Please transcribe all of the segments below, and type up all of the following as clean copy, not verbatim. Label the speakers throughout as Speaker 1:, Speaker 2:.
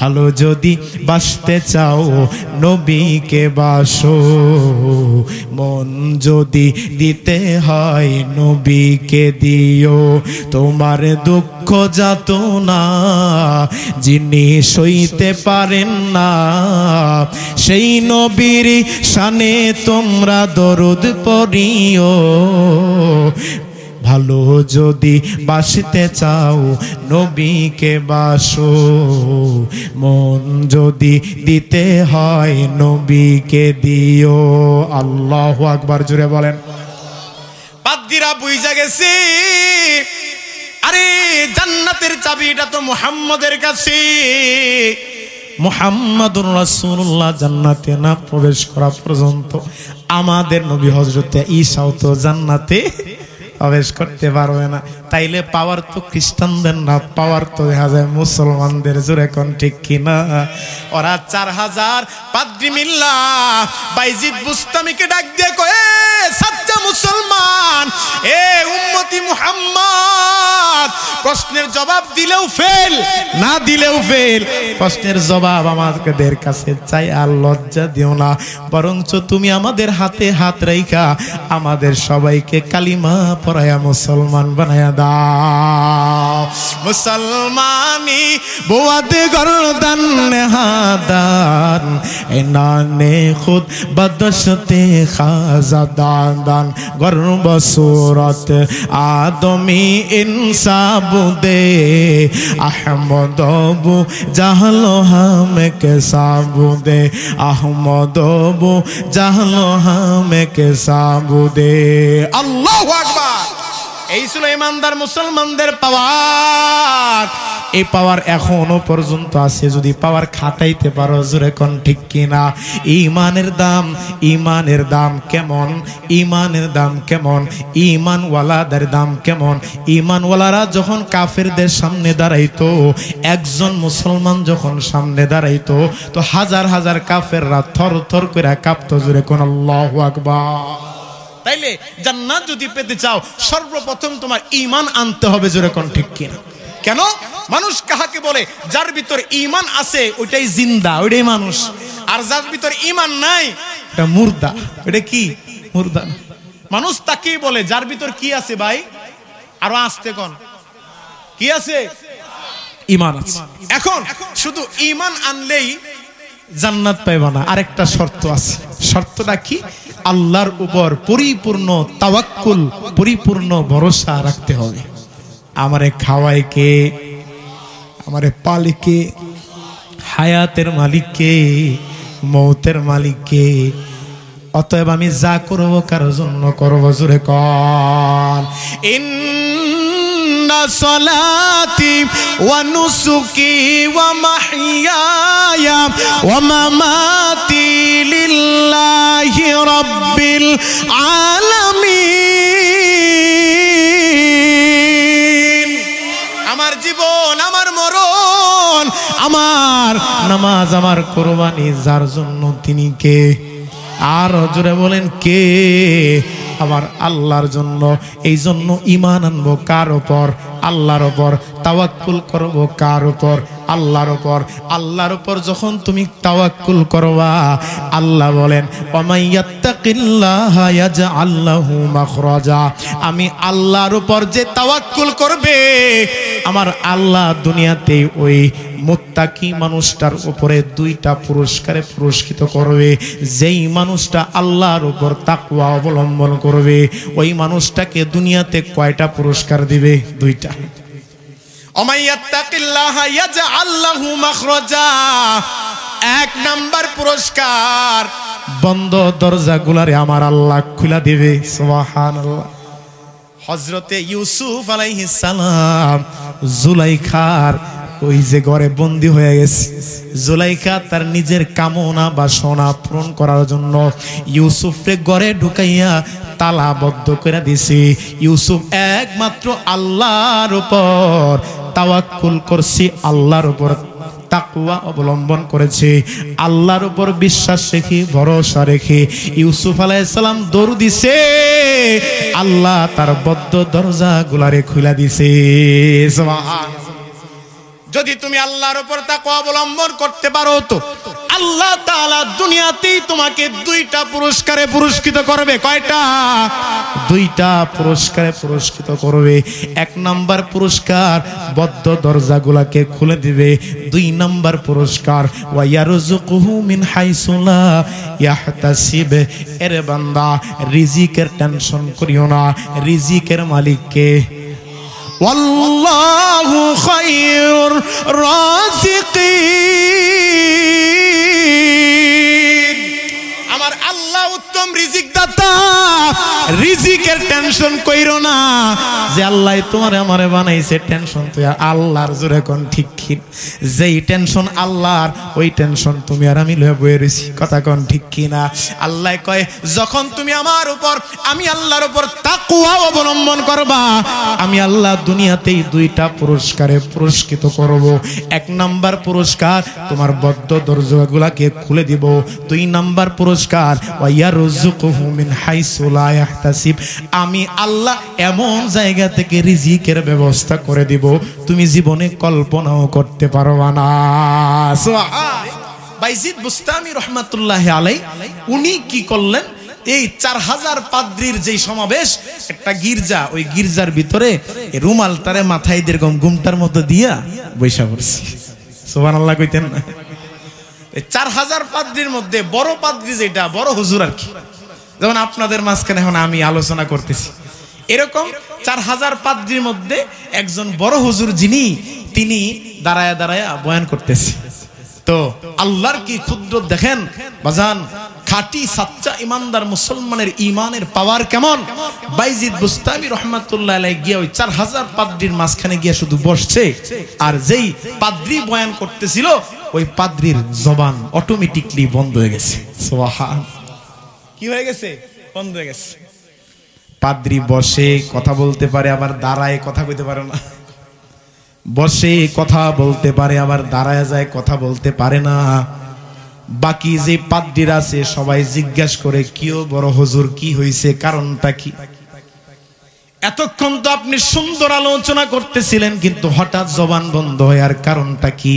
Speaker 1: ভালো যদি বাসতে চাও নবীকে বাসো, মন যদি দিতে হয় নবীকে দিও। তোমার দুঃখ যাতনা যিনি সইতে পারেন না, সেই নবীর শানে তোমরা দরুদ পড়িও। ভালো যদি বাসতে চাও নবীকে বাসো, মন যদি দিতে হয় নবীকে দিও। আল্লাহু আকবার, জোরে বলেন। পাদ্রীরা বুঝা গেছে, আরে জান্নাতের চাবিটা তো মুহাম্মদের কাছে। মুহাম্মাদুর রাসূলুল্লাহ জান্নাতে না প্রবেশ করা পর্যন্ত আমাদের নবী হযরতে ঈসাও তো জান্নাতে প্রবেশ করতে পারবে না। তাইলে পাওয়ার তো খ্রিস্টানদের না, পাওয়ার তো দেখা যায় মুসলমানদের। জোরে কোন ঠিক কিনা? ওরা 4000 পাদ্রী মিল্লা বাইজিদ বুস্তামিকে ডাক দিয়ে কয়, সাচ্চা মুসলমান, এ উম্মতি মুহাম্মদ, প্রশ্নের জবাব দিলেও ফেল, না দিলেও ফেল। প্রশ্নের জবাব আমাদের কাছে চাই, আর লজ্জা দিও না, বরঞ্চ তুমি আমাদের হাতে হাত রাইখা আমাদের সবাইকে কালিমা পড়ায়া মুসলমান বানায়া দাও। মুসলমানি বুয়াতে গর্দান নেহাদান, এনানে খুদ বদশতে খাজাদান, গর্ব সুরত আদমি ইনসাবুদে, আহমদবু জাহলো হামে কে সাবুদে, আহমদবু জাহলো হামে কে সাবুদে। আল্লাহু আকবার। এই ছিল ইমানদার মুসলমানদের পাওয়ার। এই পাওয়ার এখনো পর্যন্ত আছে, যদি পাওয়ার খাটাইতে পারো। জোরে কোন ঠিক কিনা? ঈমানের দাম, ঈমানের দাম কেমন, ঈমানের দাম কেমন, ঈমানওয়ালাদের দাম কেমন। ঈমানওয়ালারা যখন কাফেরদের সামনে দাঁড়াইতো, একজন মুসলমান যখন সামনে দাঁড়াইতো, তো হাজার হাজার কাফেররা থর থর করে কাঁপতো। জোরে কোন আল্লাহু আকবার। তাইলে জান্নাত যদি পেতে চাও, সর্বপ্রথম তোমার ঈমান আনতে হবে। জোরে কোন ঠিক কিনা? কেন? মানুষ কাহাকে বলে? যার ভিতর ঈমান আছে ওইটাই জিন্দা, ওইটাই মানুষ। আর যার ভিতর ঈমান নাই এটা মুর্দা। এটা কি? মুর্দা। মানুষ তাকেই বলে যার ভিতর কি আছে। ভাই আরো আসতে কোন কি আছে? ঈমান আছে। এখন শুধু ঈমান আনলেই জান্নাত পাইবা না, আরেকটা শর্ত আছে। শর্তটা কি? আল্লাহর উপর পরিপূর্ণ তাওয়াক্কুল, পরিপূর্ণ ভরসা রাখতে হবে। আমারে খাওয়ায় কে? আমারে পালে কে? হায়াতের মালিক কে? মৌতের মালিক কে? অতএব আমি যা করব কারোর জন্য করব। জোরে কর, ইন্না সলাতি ওয়া নুসুকি ওয়া মাহইয়ায়া ওয়া মামাতি লিল্লাহি রাব্বিল আলামিন। আমার জীবন, আমার মরণ, আমার নামাজ, আমার কুরবানি যার জন্য তিনি কে? আর জোরে বলেন কে? আমার আল্লাহর জন্য। এই জন্য ঈমান আনবো কার উপর? আল্লাহর উপর। তাওয়াক্কুল করব কার উপর? আল্লাহর উপর। আল্লাহর উপর যখন তুমি তাওয়াক্কুল করবা, আল্লাহ বলেন ওয়ামাইয়াত্তাকিল্লাহা ইয়াজআল লাহু মাখরাজা। আমি আল্লাহর উপর যে তাওয়াক্কুল করবে, আমার আল্লাহ দুনিয়াতে ওই মুত্তাকি মানুষটার উপরে 2টা পুরস্কারে পুরস্কৃত করবে। যেই মানুষটা আল্লাহর উপর তাকওয়া অবলম্বন করবে, ওই মানুষটাকে দুনিয়াতে কয়টা পুরস্কার দিবে? 2টা। ওমাইয়াত্তাকিল্লাহা ইয়াজআল লাহু মাখরাজা। 1 নাম্বার পুরস্কার, বন্ধ দরজাগুলারে আমার আল্লাহ খুলে দিবে। সুবহানাল্লাহ। হযরতে ইউসুফ আলাইহিস সালাম জুলাইখার ওই যে ঘরে বন্দী হয়ে গেছে, জুলাইখা তার নিজের কামনা বাসনা পূরণ করার জন্য ইউসুফকে ঘরে ঢুকাইয়া তালাবদ্ধ করে দিছে। ইউসুফ একমাত্র আল্লাহর উপর তাওয়াক্কুল করছে, আল্লাহর উপর তাকওয়া অবলম্বন করেছে, আল্লাহর উপর বিশ্বাস রেখে ভরসা রেখে ইউসুফ আলাইহিস সালাম দৌড় দিছে, আল্লাহ তার বদ্ধ দরজা গুলারে খুলে দিছে। সুবহানাল্লাহ। যদি তুমি আল্লাহর উপর তাকওয়া অবলম্বন করতে পারো তো আল্লাহ তাআলা দুনিয়াতেই তোমাকে দুইটা পুরস্কারে পুরস্কৃত করবে। কয়টা? দুইটা পুরস্কারে পুরস্কৃত করবে। এক নাম্বার পুরস্কার বদ্ধ দরজাগুলোকে খুলে দিবে। দুই নাম্বার পুরস্কার ওয়া ইয়ারযুকুহু মিন হাইসু লা ইয়াহতাসিব। এরে বান্দা, রিজিকের টেনশন করিও না, রিজিকের মালিক কে? ওয়াল্লাহু খায়রুর রাযিকিন। আমার আল্লাহ উত্তম রিজিক দাতা। রিজিকের টেনশন কইরো না যে আল্লাহ তোমারে আমারে বানাইছে, টেনশন তুই আল্লাহর। জোরে কোন ঠিক কি? যেই টেনশন আল্লাহর, ওই টেনশন তুমি আর আমি লয়ে বয়ে রইছি। কথা কোন ঠিক কি না? আল্লাহ কয় যখন তুমি আমার উপর, আমি আল্লাহর উপর তাকওয়া অবলম্বন করবা, আমি আল্লাহ দুনিয়াতেই দুইটা পুরস্কারে পুরস্কৃত করব। এক নাম্বার পুরস্কার তোমার বদ্ধ দরজাগুলোকে খুলে দিব। দুই নাম্বার পুরস্কার ওয়া ইয়ারযুকুহু মিন হাইসু লা ইয়াহতাসিব। আমি আল্লাহ এমন জায়গা থেকে রিজিকের ব্যবস্থা করে দিব তুমি জীবনে কল্পনাও করতে পারবা না। সুবহান। বাইজিদ বুস্তামি রহমাতুল্লাহি আলাইহি উনি কি করলেন? এই 4000 পাদ্রীর যেই সমাবেশ, একটা গির্জা, ওই গির্জার ভিতরে রুমাল তারে মাথায় এরকম ঘুমটার মতো দিয়া বৈশা পড়ছে। সুবহানাল্লাহ কইতেন না? 4000 পাদ্রীর মধ্যে বড় পাদ্রী যেটা, বড় হুজুর আর কি, যেমন আপনাদের মাঝখানে এখন আমি আলোচনা করতেছি, এরকম 4000 পাদ্রীর মধ্যে একজন বড় হুজুর যিনি, তিনি দাঁড়ায়া দাঁড়ায়া বয়ান করতেছে। তো আল্লাহর কি কুদরত দেখেন বাজান। খাঁটি সাচ্চা ইমানদার মুসলমানের ইমানের পাওয়ার কেমন। বাইজিদ বুস্তামি রহমাতুল্লাহ আলাইহি গিয়ে ওই 4000 পাদ্রীর মাঝখানে গিয়ে শুধু বসছে, আর যেই পাদ্রী বয়ান করতেছিল ওই পাদ্রীর জবান অটোমেটিকলি বন্ধ হয়ে গেছে। সুবহান। কি হয়ে গেছে? বন্ধ হয়ে গেছে। পাদ্রী বসে কথা বলতে পারে, আবার দাঁড়ায় কথা কইতে পারে না। বসে কথা বলতে পারে, আবার দাঁড়ায় যায় কথা বলতে পারে না। বাকি যে পাদ্রীরা আছে সবাই জিজ্ঞাসা করে, কিও বড় হুজুর কি হইছে, কারণটা কি? এতক্ষণ তো আপনি সুন্দর আলোচনা করতেছিলেন, কিন্তু হঠাৎ জবান বন্ধ হয়, আর কারণটা কি?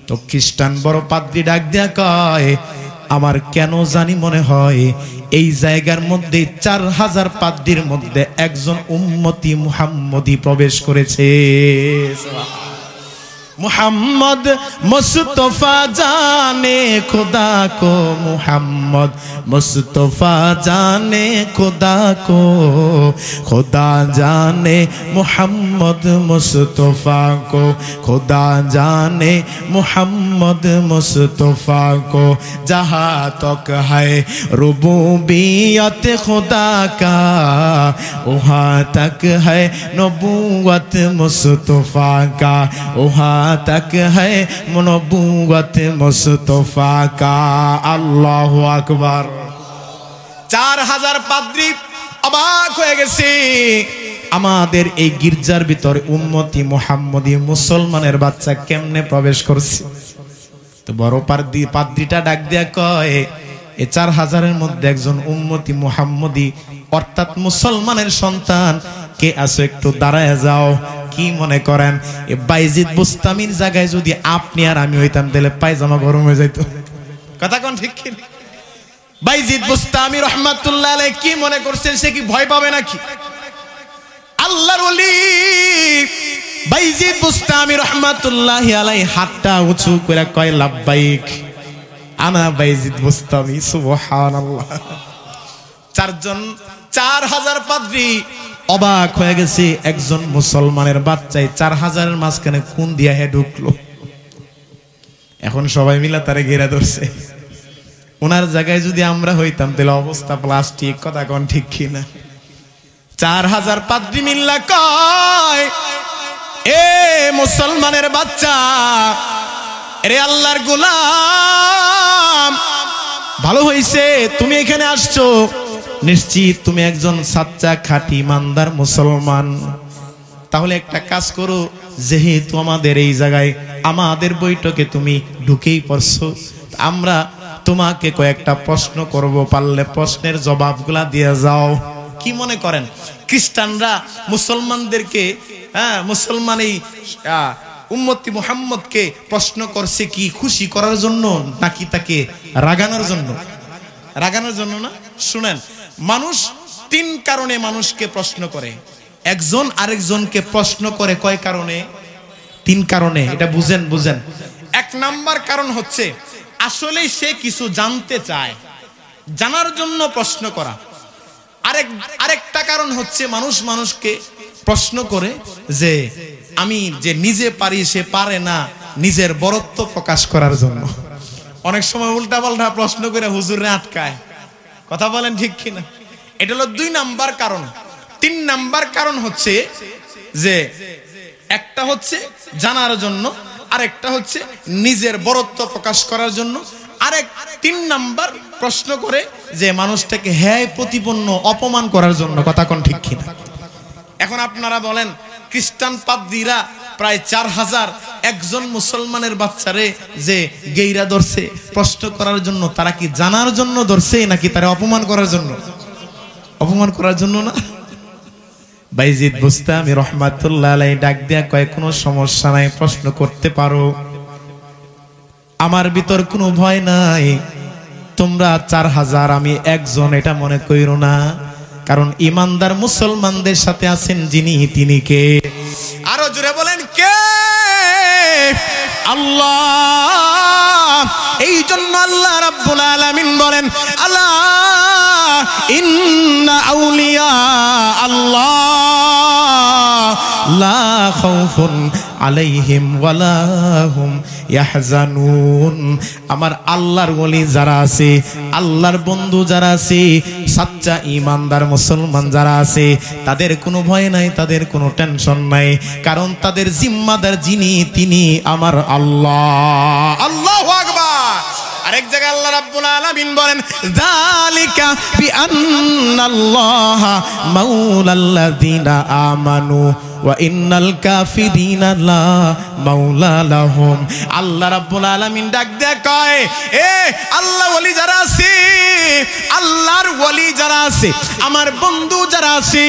Speaker 1: তো খ্রিস্টান বড় পাদ্রী ডাক দেয়া কয়, আমার কেন জানি মনে হয় এই জায়গার মধ্যে 4000 পাদ্রীর মধ্যে একজন উম্মতি মুহাম্মদী প্রবেশ করেছে। मुहम्मद मुस्तफा जाने खुदा को, मुहम्मद मुस्तफा जाने खुदा को, खुदा जाने मुहम्मद मुस्तफा को, खुदा जाने मुहम्मद मुस्तफा को। जहाँ तक है रुबूबियत खुदा का, वहाँ तक है नबूवत मुस्तफा का, वहाँ तक है नबूवत मुस्तफा का। আল্লাহু আকবার। 4000 পাদ্রী অবাক হয়ে গেছে, আমাদের এই গির্জার ভিতরে উম্মতি মুহাম্মদী মুসলমানের বাচ্চা কেমনে প্রবেশ করছে। তো বড় পাদ্রীটা ডাক দেয়া কয়, এই 4000-এর মধ্যে একজন উম্মতি মুহাম্মদী অর্থাৎ মুসলমানের সন্তান কে আছো, একটু দাঁড়ায় যাও। কি মনে করেন এই বাইজিদ বুস্তামির জায়গায় যদি আপনি আর আমি হইতাম তাহলে পায়জামা গরম হয়ে যাইতো। কথা কোন ঠিক কি? বাইজিদ বুস্তামি রহমাতুল্লাহ আলাইহি কি মনে করছেন, সে কি ভয় পাবে নাকি? আল্লাহর ওলি বাইজিদ বুস্তামি রহমাতুল্লাহি আলাইহি হাতটা উঁচু করে কয়, লাব্বাইক আনা বাইজিদ বুস্তামি। সুবহানাল্লাহ। 4000 পাদ্রী অবাক হয়ে গেছে, একজন মুসলমানের বাচ্চাই 4000-এর মাঝখানে কোন দিয়া হে ঢুকলো। এখন সবাই মিলে তারে ঘেরা ধরছে। ওনার জায়গায় যদি আমরা হইতাম তাহলে অবস্থা প্লাস্টিক। কথা কোন ঠিক কিনা? 4000 পাদ্রী মিল্লা কয়, এ মুসলমানের বাচ্চা, রে আল্লাহর গোলাম, ভালো হইছে তুমি এখানে আসছো। নিশ্চিত তুমি একজন সাচ্চা খাঁটি ইমানদার মুসলমান। তাহলে একটা কাজ করো, যেহেতু আমাদের এই জায়গায় আমাদের বৈঠকে তুমি ঢুকেই পড়ছো, আমরা তোমাকে কয়েকটা প্রশ্ন করব, পারলে প্রশ্নের জবাবগুলা দিয়ে যাও। কি মনে করেন খ্রিস্টানরা মুসলমানদেরকে মুসলমান এই উম্মতি মুহাম্মদকে প্রশ্ন করছে কি খুশি করার জন্য নাকি তাকে রাগানোর জন্য? রাগানোর জন্য না। শুনেন, মানুষ তিন কারণে মানুষকে প্রশ্ন করে। একজন আরেকজনকে প্রশ্ন করে কয় কারণে? তিন কারণে। এটা বুঝেন বুঝেন। এক নাম্বার কারণ হচ্ছে আসলে সে কিছু জানতে চায়, জানার জন্য প্রশ্ন করা। আরেকটা কারণ হচ্ছে মানুষ মানুষকে প্রশ্ন করে যে আমি যে নিজে পারি সে পারে না, নিজের বরত্ব প্রকাশ করার জন্য। অনেক সময় উল্টা পাল্টা প্রশ্ন করে হুজুরে আটকায়। কথা বলেন ঠিক কিনা? এটা হলো 2 নাম্বার কারণ। 3 নাম্বার কারণ হচ্ছে যে একটা হচ্ছে জানার জন্য, আরেকটা হচ্ছে নিজের বরত্ব প্রকাশ করার জন্য, আরেক 3 নাম্বার প্রশ্ন করে যে মানুষটাকে হেয় প্রতিপন্ন অপমান করার জন্য। কথা কোন ঠিক কিনা? এখন আপনারা বলেন, খ্রিস্টান পাদ্রীরা প্রায় 4000 একজন মুসলমানের বাচ্চারে যে গেইরা ধরছে প্রশ্ন করার জন্য, তারা কি জানার জন্য ধরছে নাকি তারা অপমান করার জন্য? অপমান করার জন্য না। বাইজিদ বুস্তামি রহমাতুল্লাহ আলাইহি ডাক দিয়া কয়, কোনো সমস্যা নাই, প্রশ্ন করতে পারো, আমার ভিতর কোনো ভয় নাই। তোমরা 4000, আমি একজন, এটা মনে কইরো না। কারণ ইমানদার মুসলমানদের সাথে আছেন যিনি, তিনি কে? আরো জোরে বলেন, কে? আল্লাহ। এই জন্য আল্লাহ রাব্বুল আলামিন বলেন, আলা ইন্না আউলিয়া আল্লাহ লা খাউফুন আলাইহিম ওয়ালা হুম ইয়াহজানুন। আমার আল্লাহর ওলি যারা আছে, আল্লাহর বন্ধু যারা আছে, সাচ্চা ইমানদার মুসলমান যারা আছে, তাদের কোনো ভয় নাই, তাদের কোনো টেনশন নাই। কারণ তাদের জিম্মাদার যিনি, তিনি আমার আল্লাহ। আল্লাহু আকবার। আরেক জায়গায় আল্লাহ রাব্বুল আলামিন বলেন, যালিকা বিআন্নাল্লাহা মাওলাল্লাযিনা আমানু ওয়া ইন্নাল কাফিরিনা লা মাওলা লাহুম। আল্লাহ রাব্বুল আলামিন ডাক দেয়া কয়, এ আল্লাহ ওলি যারা আছে, আল্লাহর ওলি যারা আছে, আমার বন্ধু যারা আছে,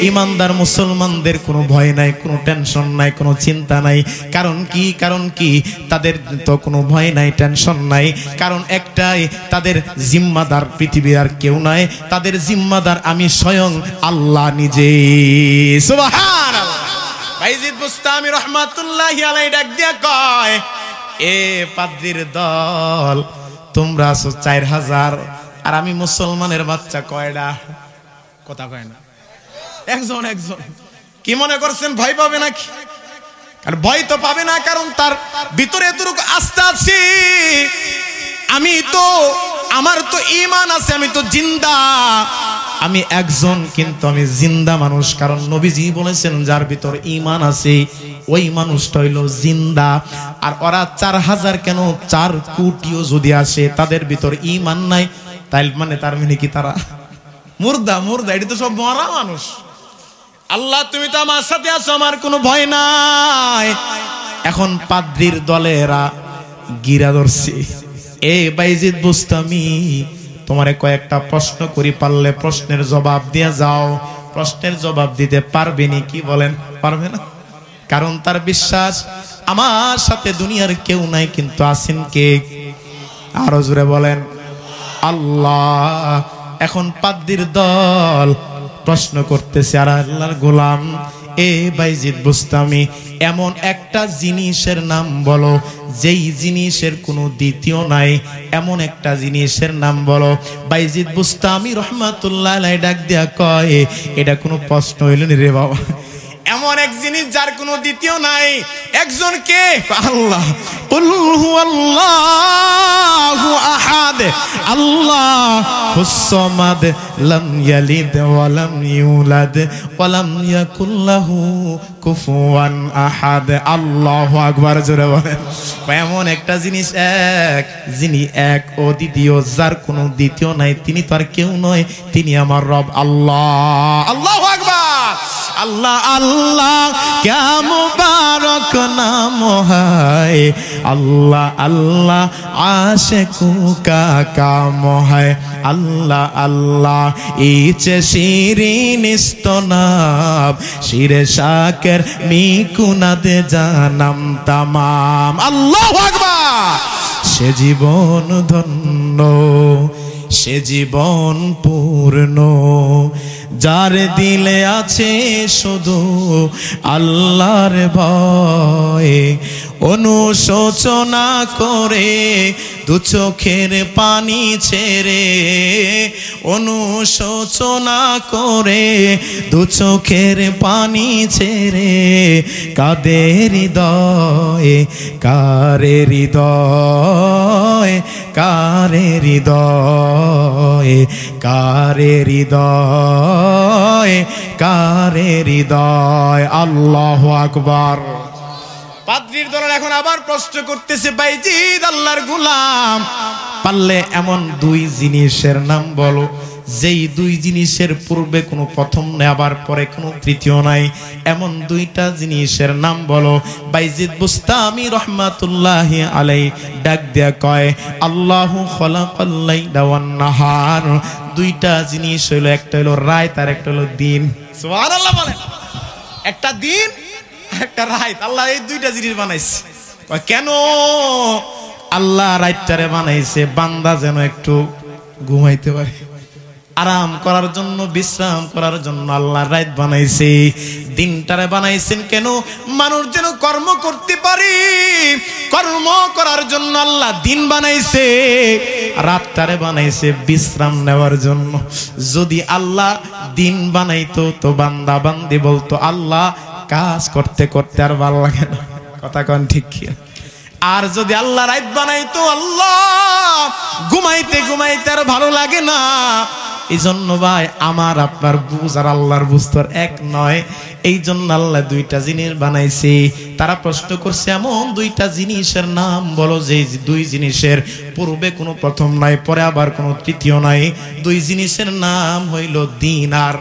Speaker 1: ইমানদার মুসলমানদের কোনো ভয় নাই, কোনো টেনশন নাই, কোনো চিন্তা নাই। কারণ কি? কারণ কি? তাদের তো কোনো ভয় নাই, টেনশন নাই। কারণ একটাই, তাদের জিম্মাদার পৃথিবীর আর কেউ নাই, তাদের জিম্মাদার আমি স্বয়ং আল্লাহ নিজে। সুবহানাল্লাহ। বাইজিদ বুস্তামি রহমাতুল্লাহি আলাইহি ডাক দিয়া কয়, এ পাদ্রীর দল, তোমরা আছো 4000 আর আমি মুসলমানের বাচ্চা কয়টা? কথা কয় না, একজন একজন। কি মনে করছেন ভয় পাবে নাকি? আর ভয় তো পাবে না, কারণ তার ভিতরে এতটুকু আস্থা আছে, আমি তো, আমার তো ঈমান আছে, আমি তো জিন্দা, আমি একজন, কিন্তু আমি জিন্দা মানুষ। কারণ নবীজি বলেছেন, যার ভিতর ঈমান আছে ওই মানুষটা হইল জিন্দা। আর ওরা 4000 কেন 4 কোটিও যদি আসে, তাদের ভিতর ঈমান নাই, তাই মানে তার মানে কি তারা মুর্দা? মুর্দা, এটা তো সব মরা মানুষ। আল্লাহ তুমি তো আমার সাথে আছো, আমার কোনো ভয় নাই। এখন পাদ্রীর দলেরা গিরা ধরছে, এ বাইজিদ বুস্তামি, তোমারে কয়েকটা প্রশ্ন করি, পারলে প্রশ্নের জবাব দিয়ে যাও। প্রশ্নের জবাব দিতে পারবে নি? কি বলেন, পারবে না? কারণ তার বিশ্বাস আমার সাথে দুনিয়ার কেউ নাই, কিন্তু আছেন কে? আরো জোরে বলেন, আল্লাহ। এখন পাদ্রীর দল প্রশ্ন করতেছে, আর আল্লাহর গোলাম, এ বাইজিদ বুস্তামি, এমন একটা জিনিসের নাম বলো যেই জিনিসের কোনো দ্বিতীয় নাই, এমন একটা জিনিসের নাম বলো। বাইজিদ বুস্তামি রহমাতুল্লাহ আলাইহি ডাক দিয়া কয়, এটা কোনো প্রশ্ন হইল নি রে বাবা? এমন এক জিনিস যার কোনো দ্বিতীয় নাই, একজন কে? আল্লাহ। কুল হুয়াল্লাহু আহাদ আল্লাহুস সামাদ লাম ইয়ালিদ ওয়া লাম ইউলাদ ওয়া লাম ইয়াকুল লাহু কুফুয়ান আহাদ। আল্লাহু আকবার। জোরে বলেন। এমন একটা জিনিস এক, যিনি এক ও দ্বিতীয়, যার কোনো দ্বিতীয় নাই, তিনি তো আর কেউ নয়, তিনি আমার রব আল্লাহ। আল্লাহু আকবার। আল্লাহ আল্লাহ क्या मुबारक नाम है अल्लाह अल्लाह आशिकों का काम है अल्लाह अल्लाह इचे शिरीन इस्तनाब शिरे शाकर मिकुनाद जानम तमाम अल्लाहु আকবার সে জীবন ধন্য সে জীবন পূর্ণ যার দিলে আছে শুধু আল্লাহর ভয় অনুশোচনা করে দু চোখের পানি ছেড়ে অনুশোচনা করে দু চোখের পানি ছেড়ে কাঁদে হৃদয় কারে হৃদয় কারে হৃদয় কারে হৃদয় কারে হৃদয় আল্লাহু আকবার পাদ্রীর দল এখন আবার প্রশ্ন করতেছে বাইজিদ আল্লাহর গোলাম পারলে এমন দুই জিনিসের নাম বলো যেই দুই জিনিসের পূর্বে কোনো প্রথম নাই আবার পরে কোনো তৃতীয় নাই এমন দুইটা জিনিসের নাম বলো বাইজিদ বুস্তামি রাহমাতুল্লাহি আলাইহি ডাক দেয়া কয় আল্লাহু খালাকাল লাইলা ওয়ান নাহার দুইটা জিনিস হলো একটা হলো রাত আর একটা হলো দিন সুবহানাল্লাহ বলেন একটা দিন একটা রাত আল্লাহ এই দুইটা জিনিস বানাইছে কেন আল্লাহ রাতটারে বানাইছে বান্দা যেন একটু ঘুমাইতে পারে আরাম করার জন্য বিশ্রাম করার জন্য আল্লাহ রাত বানাইছে দিনটারে বানাইছেন কেন মানুষ যেন কর্ম করতে পারে কর্ম করার জন্য আল্লাহ দিন বানাইছে রাতটারে বানাইছে বিশ্রাম নেওয়ার জন্য যদি আল্লাহ দিন বানাইতো তো বান্দা বান্দি বলতো আল্লাহ কাজ করতে করতে আর ভালো লাগে না কথা কোন ঠিক কি আর যদি আল্লাহ রাত বানাইতো আল্লাহ ঘুমাইতে ঘুমাইতে আর ভালো লাগে না এইজন্য ভাই আমার আপনার বুঝ আর আল্লাহর বুঝ তো এক নয় এইজন্য আল্লাহ দুইটা জিনিস বানাইছে তারা প্রশ্ন করছে এমন দুইটা জিনিসের নাম বলো যে দুই জিনিসের পূর্বে কোনো প্রথম নাই পরে আবার কোনো তৃতীয় নাই দুই জিনিসের নাম হইল দিন আর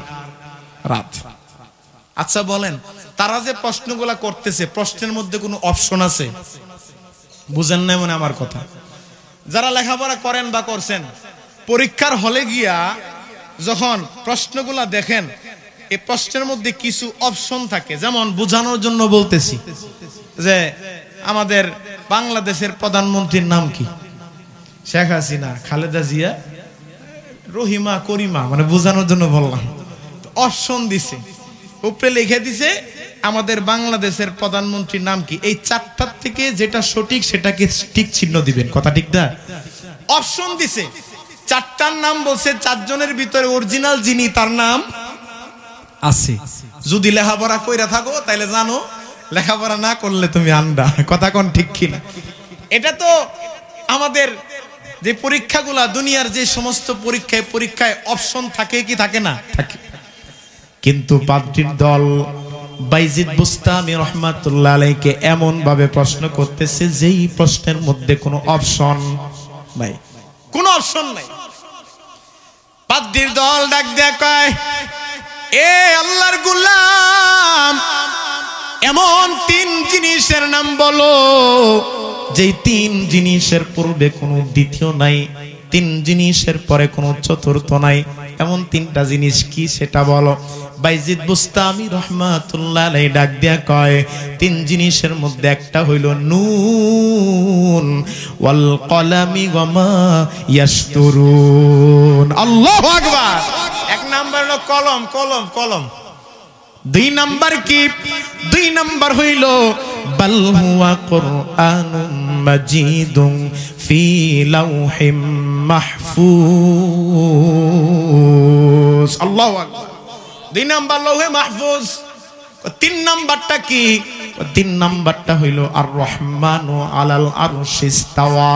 Speaker 1: রাত আচ্ছা বলেন তারা যে প্রশ্নগুলা করতেছে প্রশ্নের মধ্যে কোনো অপশন আছে বুঝেন না মনে আমার কথা যারা লেখাপড়া করেন বা করছেন পরীক্ষার হলে গিয়া যখন প্রশ্নগুলা দেখেন এই প্রশ্নের মধ্যে কিছু অপশন থাকে যেমন বোঝানোর জন্য বলতেছি যে আমাদের বাংলাদেশের প্রধানমন্ত্রীর নাম কি শেখ হাসিনা খালেদা জিয়া রহিমা করিমা মানে বোঝানোর জন্য বললাম অপশন দিছে উপরে লিখে দিছে আমাদের বাংলাদেশের প্রধানমন্ত্রীর নাম কি এই চারটার থেকে যেটা সঠিক সেটাকে ঠিক চিহ্ন দিবেন কথা ঠিক না অপশন দিছে চারটার নাম বলছে চারজনের ভিতরে অরিজিনাল যিনি তার নাম আছে যদি লেখাপড়া কইরা থাকো তাহলে জানো লেখাপড়া না করলে তুমি আন্ডা কথা কোন ঠিক কি না এটা তো আমাদের যে পরীক্ষাগুলা দুনিয়ার যে সমস্ত পরীক্ষায় অপশন থাকে কি থাকে না থাকে কিন্তু পাদ্রীর দল বাইজিদ বুস্তামি রাহমাতুল্লাহ আলাইহিকে এমন ভাবে প্রশ্ন করতেছে যেই প্রশ্নের মধ্যে কোনো অপশন নাই কোনো অপশন নাই পাদ্রীর দল ডাক দেয়া কয় এ আল্লাহর গোলাম এমন তিন জিনিসের নাম বলো যেই তিন জিনিসের পূর্বে কোনো দ্বিতীয় নাই তিন জিনিসের পরে কোনো চতুর্থ নাই এমন তিনটা জিনিস কি সেটা বলো বাইজিদ বুস্তামি রাহমাতুল্লাহ আলাইহি ডাক দিয়া কয় তিন জিনিসের মধ্যে একটা হইল নুন ওয়াল কলামি ওয়া মা ইয়াসতুরুন আল্লাহু আকবার এক নাম্বার হলো কলম কলম কলম দুই নাম্বার কি দুই নাম্বার হইল বাল হুয়া কুরআনুম মাজিদুন ফি লাউহিম মাহফুজ আল্লাহু আকবার দুই নাম্বার লৌহে মাহফুজ তিন নাম্বারটা কি তিন নাম্বারটা হইল আর রহমানু আলাল আরশিস ইস্তাওয়া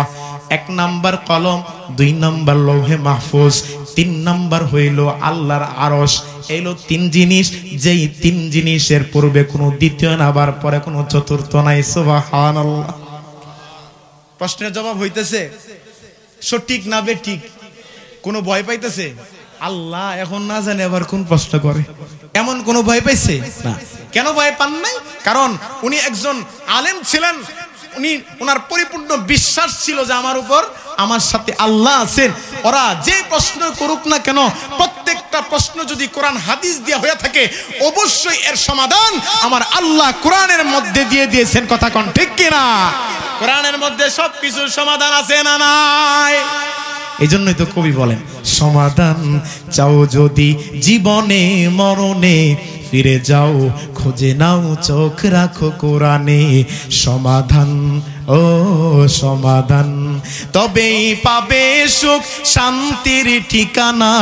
Speaker 1: এক নাম্বার কলম দুই নাম্বার লৌহে মাহফুজ তিন নাম্বার হইল আল্লাহর আরশ এইলো তিন জিনিস যেই তিন জিনিসের পূর্বে কোনো দ্বিতীয় না আবার পরে কোনো চতুর্থ নাই সুবহানাল্লাহ প্রশ্নের জবাব হইতেছে সঠিক না বেঠিক কোনো ভয় পাইতেছে আল্লাহ এখন না জানে আবার কোন প্রশ্ন করে এমন কোনো ভয় পাইছে না। কেন ভয় পান নাই? কারণ উনি একজন আলেম ছিলেন, উনি ওনার পরিপূর্ণ বিশ্বাস ছিল যে আমার উপর আমার সাথে আল্লাহ আছেন। ওরা যে প্রশ্ন করুক না কেন, প্রত্যেকটা প্রশ্ন যদি কোরআন হাদিস দিয়ে হয়ে থাকে, অবশ্যই এর সমাধান আমার আল্লাহ কোরআনের মধ্যে দিয়ে দিয়েছেন। কথা কোন ঠিক কিনা? কোরআনের মধ্যে সবকিছুর সমাধান আছে না নাই? এই জন্যই তো কবি বলেন, সমাধান চাও যদি জীবনে মরণে, ফিরে যাও খুঁজে নাও চোখ রাখো কোরআনে। সমাধান ও সমাধান, তবেই পাবে সুখ শান্তির ঠিকানা,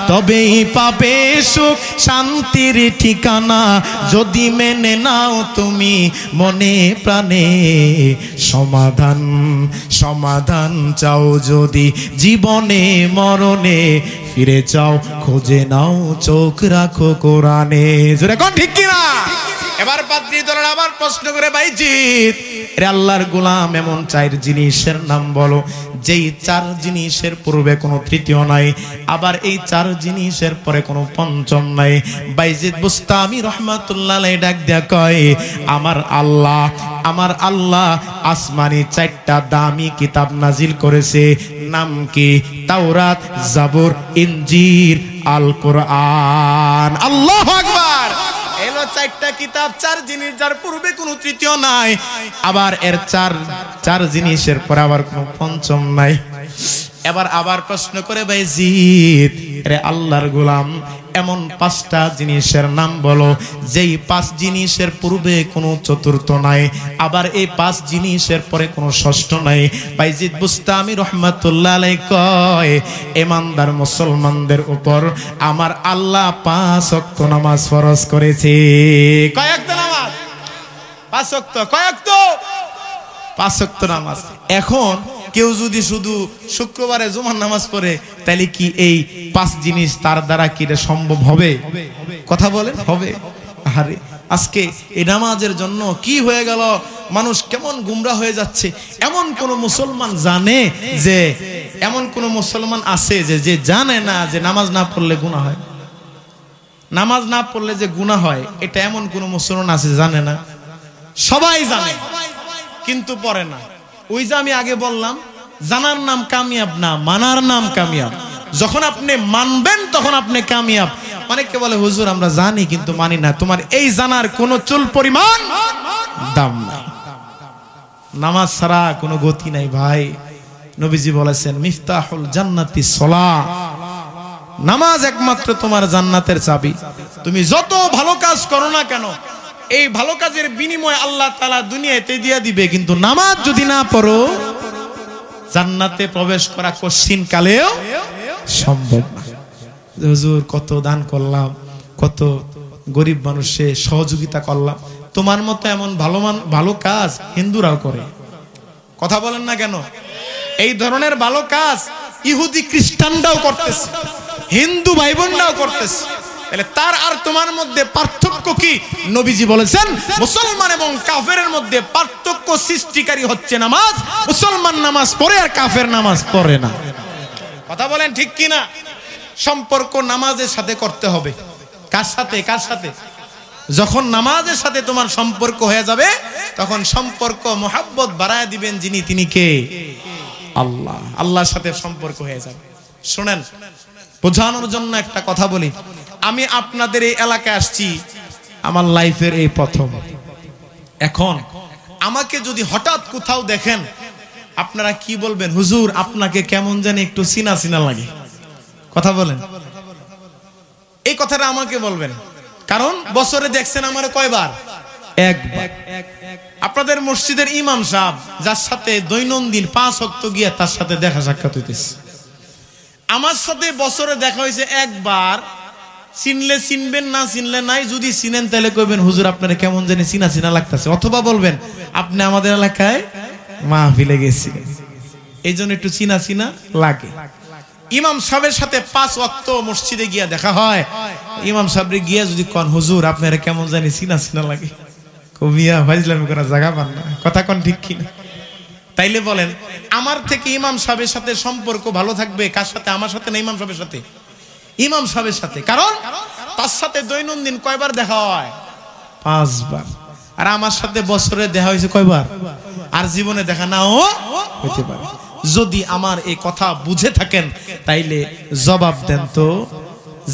Speaker 1: তবেই পাবে সুখ শান্তির ঠিকানা, যদি মেনে নাও তুমি মনে প্রাণে। সমাধান সমাধান চাও যদি জীবনে মরণে, ফিরে যাও খুঁজে নাও চোখ রাখো কোরআনে। জোরে কোন ঠিক কিনা? এবার পাদ্রী দলের আবার প্রশ্ন করে, বাইজিৎ রে আল্লাহর গোলাম, এমন চার জিনিসের নাম বলো যেই চার জিনিসের পূর্বে কোনো তৃতীয় নাই, আবার এই চার জিনিসের পরে কোনো পঞ্চম নাই। বাইজিৎ বুস্তামি রহমাতুল্লাহ আলাইহি ডাক দেয়া কয়, আমার আল্লাহ আসমানি চারটা দামি কিতাব নাজিল করেছে। নাম কি? তাওরাত, জাবুর, ইনজিল, আল কোরআন। আল্লাহু আকবার। এলো চারটা কিতাব, চার জিনিস যার পূর্বে কোনো তৃতীয় নাই, আবার এর চার জিনিসের পর আবার কোনো পঞ্চম নাই। এবার আবার প্রশ্ন করে, বাইজিৎ রে আল্লাহর গোলাম, এমন পাঁচটা জিনিসের নাম বলো যেই পাঁচ জিনিসের পূর্বে কোনো চতুর্থ নাই, আবার এই পাঁচ জিনিসের পরে কোনো ষষ্ঠ নাই। বাইজিৎ বুস্তামি রহমাতুল্লাহ আলাইহি কয়, ইমানদার মুসলমানদের উপর আমার আল্লাহ 5 ওয়াক্ত নামাজ ফরজ করেছে। কয় ওয়াক্ত নামাজ? 5 ওয়াক্ত। কয় ওয়াক্ত? 5 ওয়াক্ত নামাজ। এখন কেউ যদি শুধু শুক্রবারে জুমার নামাজ পড়ে, তাহলে কি এই 5 জিনিস তার দ্বারা কি এটা সম্ভব হবে? কথা বলেন, হবে? আরে আজকে এই নামাজের জন্য কি হয়ে গেল, মানুষ কেমন গুমরা হয়ে যাচ্ছে। এমন কোন মুসলমান জানে যে, এমন কোন মুসলমান আছে যে জানে না যে নামাজ না পড়লে গুনাহ হয়? নামাজ না পড়লে যে গুনাহ হয়, এটা এমন কোন মুসলমান আছে জানে না? সবাই জানে কিন্তু পড়ে না। ওই যে আমি আগে বললাম, জানার নাম কামিয়াব না, মানার নাম কামিয়াব। যখন আপনি মানবেন তখন আপনি কামিয়াব। অনেকে বলে, হুজুর আমরা জানি কিন্তু মানি না। তোমার এই জানার কোনো চুল পরিমাণ দাম নাই। নামাজ ছাড়া কোনো গতি নাই ভাই। নবীজি বলেছেন, মিফতাহুল জান্নাতি সালাহ। নামাজ একমাত্র তোমার জান্নাতের চাবি। তুমি যত ভালো কাজ করো না কেন, এই ভালো কাজের বিনিময় আল্লাহ তাআলা দুনিয়াতে দিয়ে দিবে, কিন্তু নামাজ যদি না পড়ো, জান্নাতে প্রবেশ করা কঠিন কালেও সম্ভব না। হুজুর কত দান করলাম, কত গরিব মানুষে সহযোগিতা করলাম, তোমার মতো এমন ভালো কাজ হিন্দুরাও করে। কথা বলেন না কেন? এই ধরনের ভালো কাজ ইহুদি খ্রিস্টানরাও করতেছে, হিন্দু ভাই বোনরাও করতেছে। তাহলে তার আর তোমার মধ্যে পার্থক্য কি? নবীজি বলেছেন, মুসলমান এবং কাফেরের মধ্যে পার্থক্য সৃষ্টিকারী হচ্ছে নামাজ। মুসলমান নামাজ পড়ে আর কাফের নামাজ পড়ে না। কথা বলেন ঠিক কিনা? সম্পর্ক নামাজের সাথে করতে হবে। কার সাথে? কার সাথে? যখন নামাজের সাথে তোমার সম্পর্ক হয়ে যাবে, তখন সম্পর্ক মোহাব্বত বাড়ায় দিবেন যিনি, তিনি কে? আল্লাহ। আল্লাহর সাথে সম্পর্ক হয়ে যাবে। শুনেন, বোঝানোর জন্য একটা কথা বলি। আমি আপনাদের এই এলাকায় আসছি আমার লাইফের এই প্রথম। এখন আমাকে যদি হঠাৎ কোথাও দেখেন, আপনারা কি বলবেন? হুজুর আপনাকে কেমন জানি একটু চিনা চিনা লাগে। কথা বলেন, এই কথাটা আমাকে বলবেন। কারণ বছরে দেখছেন আমার কয়বার? একবার। আপনাদের মসজিদের ইমাম সাহেব, যার সাথে দৈনন্দিন 5 ওয়াক্ত গিয়ে তার সাথে দেখা সাক্ষাৎ হইতেছে, আমার সাথে বছরে দেখা হয়েছে একবার। চিনলে চিনবেন, না চিনলে নাই। যদি চিনেন তাহলে কইবেন, হুজুর আপনারা কেমন জানি চিনা চিনা লাগতেছে। অথবা বলবেন, আপনি আমাদের এলাকায় মাহফিলে গেছিলেন, এই জন্য একটু চিনা চিনা লাগে। ইমাম সাহেবের সাথে 5 ওয়াক্ত মসজিদে গিয়া দেখা হয়। ইমাম সাহেবরে গিয়া যদি কন, হুজুর আপনারা কেমন জানি চিনা চিনা লাগে, কবিয়া ফাজলামি করার জায়গা পান না। কথা কন ঠিক কিনা? তাইলে বলেন, আমার থেকে ইমাম সাহেবের সাথে সম্পর্ক ভালো থাকবে কার সাথে? আমার সাথে না ইমাম সাহেবের সাথে? ইমাম সাহেবের সাথে। কারণ তার সাথে দৈনন্দিন কয়বার দেখা হয়? 5 বার। আর আমার সাথে বছরে দেখা হয়েছে কয়বার? আর জীবনে দেখা নাও হইতে পারে। যদি আমার এই কথা বুঝে থাকেন তাইলে জবাব দেন তো,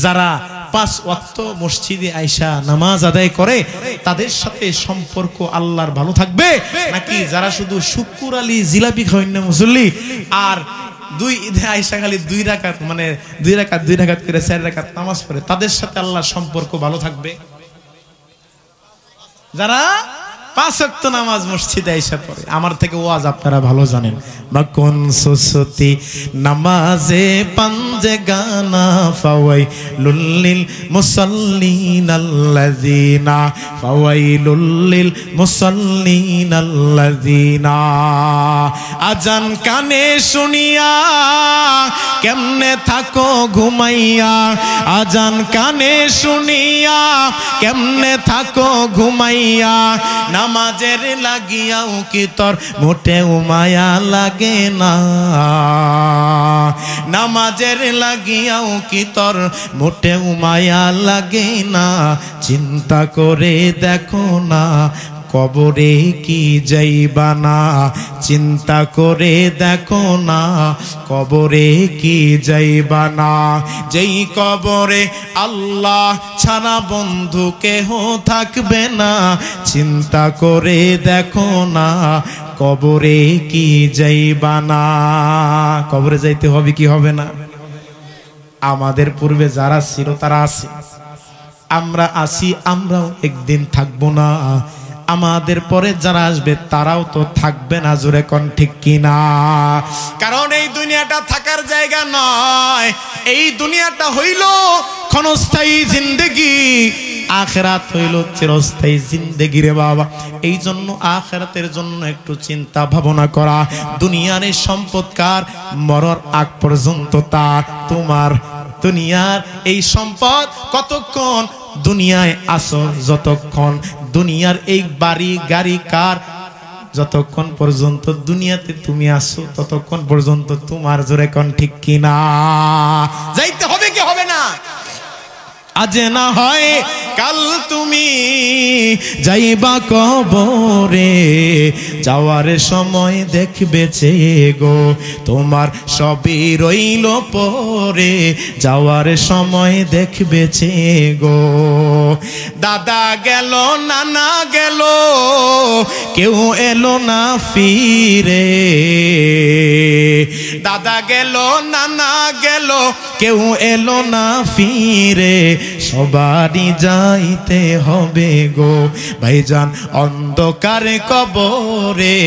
Speaker 1: যারা 5 ওয়াক্ত মসজিদে আইসা নামাজ আদায় করে তাদের সাথে সম্পর্ক আল্লাহর ভালো থাকবে, নাকি যারা শুধু শুক্কুর আলী জিলাপি খাওয়েন না মুসল্লি আর 2 ঈদে আইসা খালি 2 রাকাত মানে 2 রাকাত করে 4 রাকাত নামাজ পড়ে তাদের সাথে আল্লাহর সম্পর্ক ভালো থাকবে? যারা 5 ওয়াক্ত নামাজ মসজিদে আইসা পড়ে। আমার থেকে ওয়াজ আপনারা ভালো জানেন। বা কোন সুসতি নামাজে পাঞ্জে গানা ফাওয়াইলুল লিল মুসাল্লিনাল্লাযিনা ফাওয়াইলুল লিল মুসাল্লিনাল্লাযিনা। আজান কানে শুনিয়া কেমনে থাকো ঘুমাইয়া, আজান কানে শুনিয়া কেমনে থাকো ঘুমাইয়া, নামাজের লাগিয়াও কি তোর মোটেও মায়া লাগে না, নামাজের লাগিয়াও কি তোর মোটেও মায়া লাগে না, চিন্তা করে দেখো না কবরে কি যাইবা না, চিন্তা করে দেখো না কবরে কি যাইবা না। যেই কবরে আল্লাহ ছাড়া বন্ধু কেহ থাকবে না, চিন্তা করে দেখো না কবরে কি যাইবা না। কবরে যাইতে হবে কি হবে না? আমাদের পূর্বে যারা ছিল তারা আছে, আমরা আছি, আমরাও একদিন থাকবো না। আমাদের পরে যারা আসবে তারাও তো থাকবে না, জোরে কোন ঠিক কিনা? কারণ এই দুনিয়াটা থাকার জায়গা নয়, এই দুনিয়াটা হইল ক্ষণস্থায়ী জিন্দেগি, আখিরাত হইল চিরস্থায়ী জিন্দেগি রে বাবা। এই জন্য আখিরাতের জন্য একটু চিন্তা ভাবনা করা। দুনিয়ার এই সম্পদকার মরার আগ পর্যন্ত তার তোমার। দুনিয়ার এই সম্পদ কতক্ষণ দুনিয়ায় আসো, যতক্ষণ দুনিয়ার এই বাড়ি গাড়ি কার যতক্ষণ পর্যন্ত দুনিয়াতে তুমি আসো ততক্ষণ পর্যন্ত তোমার, জোরে কোন ঠিক কিনা? যাইতে হবে কি হবে না? আজ না হয় কাল তুমি যাইবা কবরে, যাওয়ার সময় দেখবে গো তোমার সবই রইল পরে, যাওয়ার সময় দেখবে গো। দাদা গেল নানা গেল কেউ এলো না ফিরে, দাদা গেল নানা গেল কেউ এলো না ফিরে, সবারই যাইতে হবে গো ভাইজান অন্ধকারে কবরে,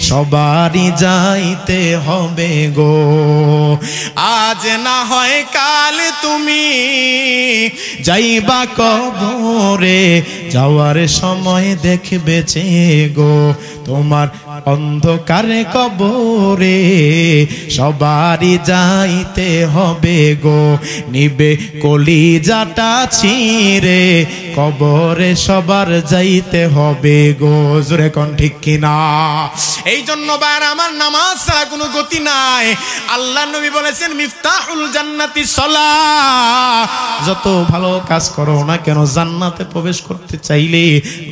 Speaker 1: সবারই যাইতে হবে গো। আজ না হয় কাল তুমি যাইবা কবরে, যাওয়ার সময় দেখবে গো তোমার অন্ধকারে কবরে, সবারই যাইতে হবে গো। নিবে কলিজাটা ছিঁড়ে কবরে সবার যাইতে হবে গো, জোরে কোন ঠিক কিনা? এই জন্য বার আমার নামাজ ছাড়া কোনো গতি নাই। আল্লাহ নবী বলেছেন মিফতাহুল জান্নাতি সালাহ, যত ভালো কাজ করো না কেন জান্নাতে প্রবেশ করতে চাইলে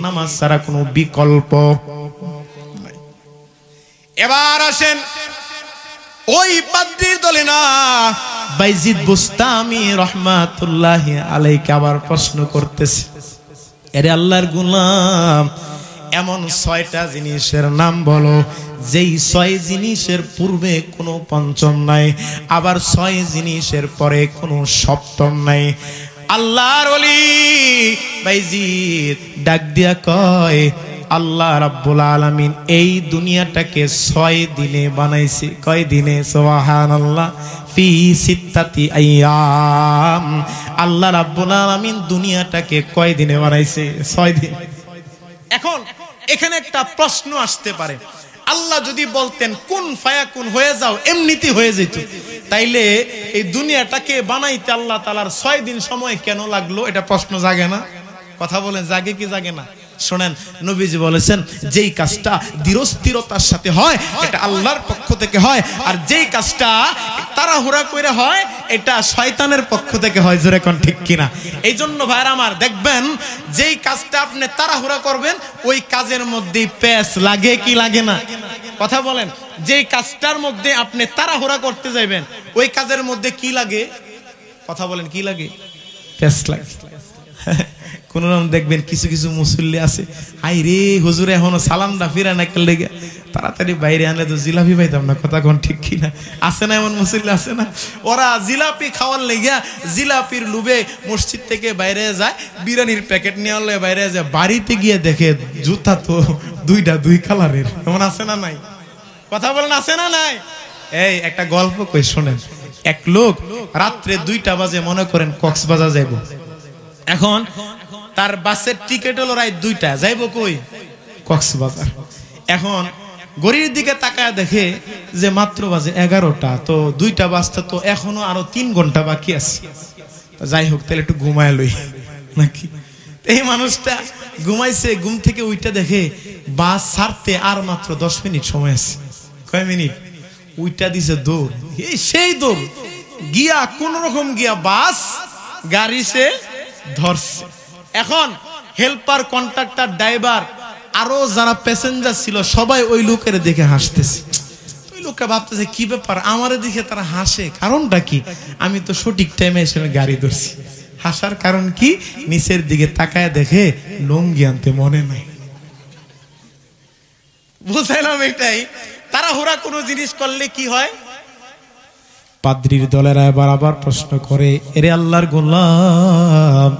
Speaker 1: নামাজ ছাড়া কোনো বিকল্প। এবার আসেন ওই পাদ্রীর দলে না বাইজিদ বুস্তামি রহমাতুল্লাহি আলাইহি আবার প্রশ্ন করতেছে, আরে আল্লাহর গোলাম এমন 6টা জিনিসের নাম বলো যেই 6 জিনিসের পূর্বে কোনো পঞ্চম নাই, আবার 6 জিনিসের পরে কোনো সপ্তম নাই। আল্লাহর ওলি বাইজিদ ডাক দিয়া কয়, আল্লাহ রাব্বুল আলামিন এই দুনিয়াটাকে 6 দিনে বানাইছে। কয় দিনে? সুবহানাল্লাহ, ফি সিত্তাতি আইয়াম। আল্লাহ রাব্বুল আলামিন দুনিয়াটাকে কয় দিনে বানাইছে? 6 দিন। এখন এখানে একটা প্রশ্ন আসতে পারে, আল্লাহ যদি বলতেন কুন ফায়াকুন হয়ে যাও, এমনিতেই হয়ে যেত, তাইলে এই দুনিয়াটাকে বানাইতে আল্লাহ তাআলার 6 দিন সময় কেন লাগলো? এটা প্রশ্ন জাগে না? কথা বলেন, জাগে কি জাগে না? শোনেন, নবীজি বলেছেন যেই কাজটা ধীরস্থিরতার সাথে হয় এটা আল্লাহর পক্ষ থেকে হয়, আর যেই কাজটা তাড়াহুড়া করে হয় এটা শয়তানের পক্ষ থেকে হয়, জোরে কোন ঠিক কিনা? এই জন্য ভাইরা আমার দেখবেন যেই কাজটা আপনি তাড়াহুড়া করবেন ওই কাজের মধ্যে পেঁচ লাগে কি লাগে না? কথা বলেন। যেই কাজটার মধ্যে আপনি তাড়াহুড়া করতে যাবেন ওই কাজের মধ্যে কি লাগে? কথা বলেন, কি লাগে? পেঁচ লাগে। কোন রকম দেখবেন কিছু কিছু মুসল্লি আছে, আই রে হুজুর এখনো সালামটা ফিরা না কেলে, তাড়াতাড়ি বাইরে আনলে তো জিলাপি পাইতাম না। কথা কোন ঠিক কিনা? আছে না এমন মুসল্লি? আছে না? ওরা জিলাপি খাওয়ার লেগিয়া জিলাপির লুবে মসজিদ থেকে বাইরে যায়, বিরিয়ানির প্যাকেট নিয়ে বাইরে যায়, বাড়িতে গিয়ে দেখে জুতা তো দুই কালারের। এমন আছে না নাই? কথা বলেন, আছে না নাই? এই একটা গল্প কই শোনেন। এক লোক রাত্রে 2টা বাজে মনে করেন কক্সবাজার যাইব। এখন তার বাসের টিকিট হলো রাত 2টা, যাইব কই? কক্সবাজার। এখন ঘড়ির দিকে তাকায় দেখে যে মাত্র বাজে 11টা, তো 2টা বাজতে তো এখনো আরো 3 ঘন্টা বাকি আছে। যাই হোক, তাহলে একটু ঘুমায় লই নাকি। এই মানুষটা ঘুমাইছে, ঘুম থেকে উইটা দেখে বাস ছাড়তে আর মাত্র 10 মিনিট সময় আছে। কয় মিনিট? উইটা দিছে দৌড়, এই সেই দৌড় গিয়া কোন রকম গিয়া বাস গাড়ি সে ধরছে। এখন হেল্পার, কন্ট্রাক্টর, ড্রাইভার আরো যারা প্যাসেঞ্জার ছিল সবাই ওই লোকের দেখে হাসতেছে। ওই লোকটা ভাবতেছে কি ব্যাপার, আমার দিকে তারা হাসে, কারণটা কি? আমি তো সঠিক টাইমে এসে গাড়ি ধরছি। হাসার কারণ কি? নিচের দিকে তাকায় দেখে লুঙ্গি আনতে মনে নাই। বুঝাইলাম এটাই। তাড়াহুড়া কোনো জিনিস করলে কি হয়? পাদ্রীর দলেরা এবার আবার প্রশ্ন করে, এরে আল্লাহর গোলাম,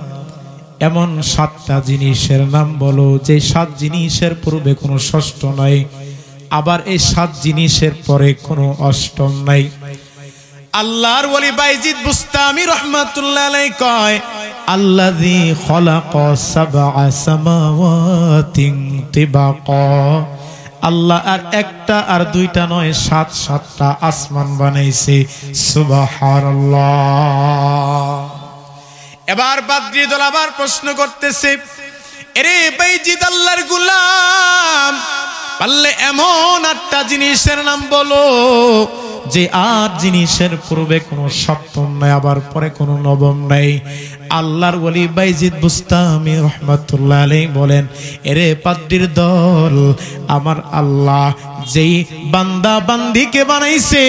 Speaker 1: এমন 7টা জিনিসের নাম বলো যে 7 জিনিসের পূর্বে কোনো ষষ্ঠ নাই, আবার এই 7 জিনিসের পরে কোনো অষ্টম নাই। আল্লাহর ওলি বাইজিদ বুস্তামি রাহমাতুল্লাহ আলাইহি কয়, আল্লাযী খালাকা সাবআ সামাওয়াতিন তিবাকা, আল্লাহ আর একটা আর 2টা নয় 7টা আসমান বানাইছে। সুবহানাল্লাহ। এবার বাদরি দল আবার প্রশ্ন করতেছে, এরে বাইজিদ আল্লাহর গোলাম, পারলে এমন 8টা জিনিসের নাম বলো যে 8 জিনিসের পূর্বে কোনো সপ্তম নাই, আবার পরে কোনো নবম নাই। আল্লাহর ওলি বাইজিদ বুস্তামি রাহমাতুল্লাহ আলাইহি বলেন, এরে পাদ্রীর দল, আমার আল্লাহ যেই বান্দা বান্দিকে বানাইছে,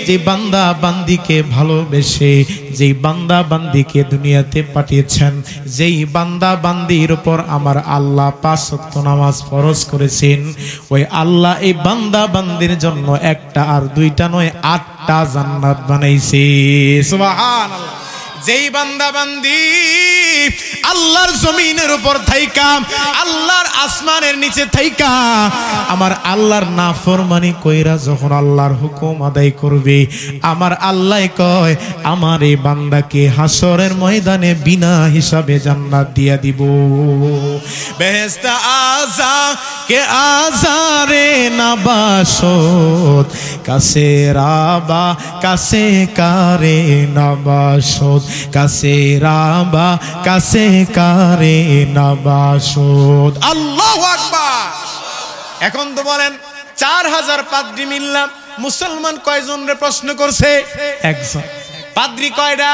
Speaker 1: যেই বান্দা বান্দিকে ভালোবেসে, যেই বান্দা বান্দিকে দুনিয়াতে পাঠিয়েছেন, যেই বান্দা বান্দির উপর আমার আল্লাহ 5 ওয়াক্ত নামাজ ফরজ করেছেন, ওই আল্লাহ এই বান্দা বান্দির জন্য 1টা আর 2টা নয় 8টা জান্নাত বানাইছে। সুবহানাল্লাহ। যেই বান্দা বান্দি আল্লাহর জমিনের উপর থাইকা, আল্লাহর আসমানের নিচে থাইকা আমার আল্লাহর নাফরমানি কইরা যখন আল্লাহর হুকুম আদায় করবে, আমার আল্লাহ কয় আমার এই বান্দাকে হাসরের ময়দানে বিনা হিসাবে জান্নাত দিয়া দিব। বেহেশতে আযা কে আজারে নাবাসত, কাছে রাবা কাছে কারে নাবাসত, কাছে রাবা কাছে কারে নাবাসত। আল্লাহু আকবার। এখন তো বলেন 4000 পাদ্রী মিললাম, মুসলমান কয়জন রে প্রশ্ন করছে? একজন। পাদ্রী কয়টা?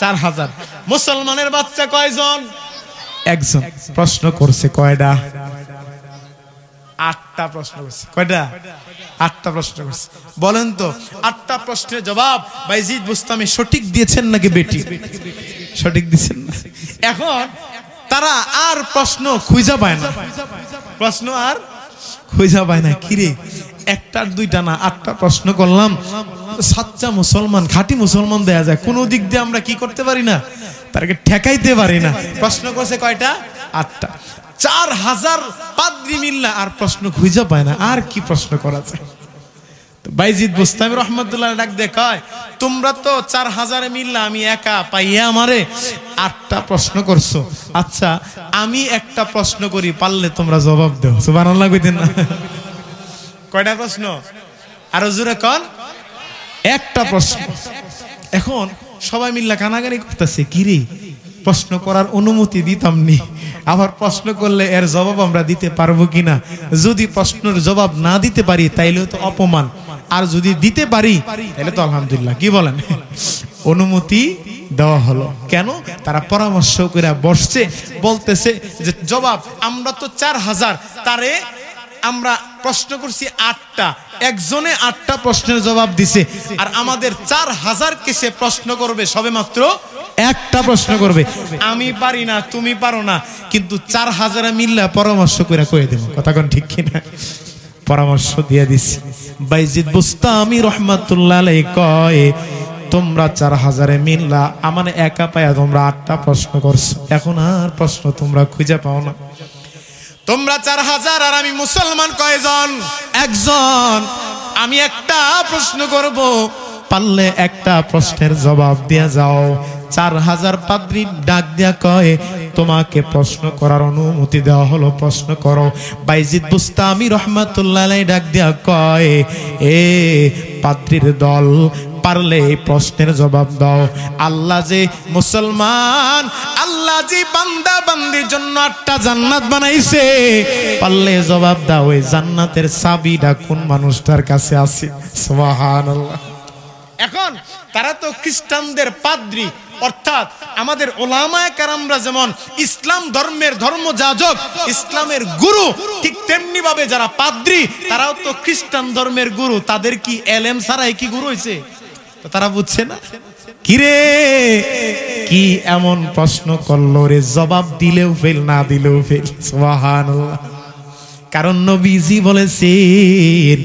Speaker 1: 4000। মুসলমানের বাচ্চা কয়জন? একজন। প্রশ্ন করছে কয়টা? 8টা প্রশ্ন করছে। কয়টা? 8টা প্রশ্ন করছে। বলেন তো 8টা প্রশ্নের জবাব বাইজিদ বুস্তামি সঠিক দিয়েছেন নাকি বেটি? সঠিক দিয়েছেন না। এখন তারা আর প্রশ্ন খুঁজা পায় না, প্রশ্ন আর খুঁজা পায় না। কিরে, 1টা 2টা না 8টা প্রশ্ন করলাম, সাচ্চা মুসলমান, খাঁটি মুসলমান দেয়া যায়, কোন দিক দিয়ে আমরা কি করতে পারি না, তাকে ঠেকাইতে পারি না। প্রশ্ন করছে কয়টা? 8টা। 4000 পাদ্রী মিল্লা আর প্রশ্ন খুঁজে পায় না, আর কি প্রশ্ন করা যায়? বাইজিদ বুস্তামি রাহমাতুল্লাহ ডাক দিয়ে কয়, তোমরা তো 4000 মিল্লা, আমি একা পাইয়া আমারে 8টা প্রশ্ন করছো। আচ্ছা আমি একটা প্রশ্ন করি, পারলে তোমরা জবাব দাও। সুবহানাল্লাহ কইতেন না? কয়টা প্রশ্ন? আরো জোরে কোন? একটা প্রশ্ন। এখন সবাই মিল্লা কানাকানি করতেছে, কি রে প্রশ্ন করার অনুমতি দিতাম নি, আবার প্রশ্ন করলে এর জবাব আমরা দিতে পারবো কিনা। যদি প্রশ্নের জবাব না দিতে পারি তাইলেও তো অপমান, আর যদি দিতে পারি তাহলে তো আলহামদুলিল্লাহ। কি বলেন? অনুমতি দেওয়া হলো। কেন? তারা পরামর্শ করে বসছে, বলতেছে যে জবাব আমরা তো 4000, তারে আমরা প্রশ্ন করছি 8টা, একজনে 8টা প্রশ্নের জবাব দিছে, আর আমাদের 4000 কে সে প্রশ্ন করবে সবে মাত্র একটা প্রশ্ন করবে। আমি পারি না, তুমি পারো না, কিন্তু 4000 মিল্লা পরামর্শ করে কয়ে দেব। কথা কোন ঠিক কিনা? পরামর্শ দিয়ে দিছি। বাইজিদ বুস্তামি রহমাতুল্লাহ আলাইহি কয়, তোমরা 4000 মিল্লা আমার একা পায়া তোমরা 8টা প্রশ্ন করছো, এখন আর প্রশ্ন তোমরা খুঁজে পাও না। তোমরা 4000 আর আমি মুসলমান কয়জন? একজন। আমি একটা প্রশ্ন করব, পারলে একটা প্রশ্নের জবাব দিয়ে যাও। 4000 পাদ্রী ডাক দিয়া কয়, তোমাকে প্রশ্ন করার অনুমতি দেওয়া হলো, প্রশ্ন করো। বাইজিদ বুস্তামি রহমাতুল্লাহ আলাইহি ডাক দিয়া কয়, এ পাদ্রীর দল, পারলে এই প্রশ্নের জবাব দাও। আল্লাহ যে মুসলমান, আল্লাহ যে বান্দা বান্দির জন্য 8টা জান্নাত বানাইছে, পারলে জবাব দাও ওই জান্নাতের চাবিটা কোন মানুষটার কাছে আছে? সুবহানাল্লাহ। এখন তারা তো খ্রিস্টানদের পাদ্রী, অর্থাৎ আমাদের ওলামায়ে কেরামরা যেমন ইসলাম ধর্মের ধর্মযাজক, ইসলামের গুরু, ঠিক তেমনি ভাবে যারা পাদ্রী তারাও তো খ্রিস্টান ধর্মের গুরু। তাদের কি এলেম ছাড়াই কি গুরু হয়েছে? তো তারা বুঝছে না। কিরে কি এমন প্রশ্ন করলো রে, জবাব দিলেও ফেল, না দিলেও ফেল। সুবহানাল্লাহ। কারণ নবীজি বলেছেন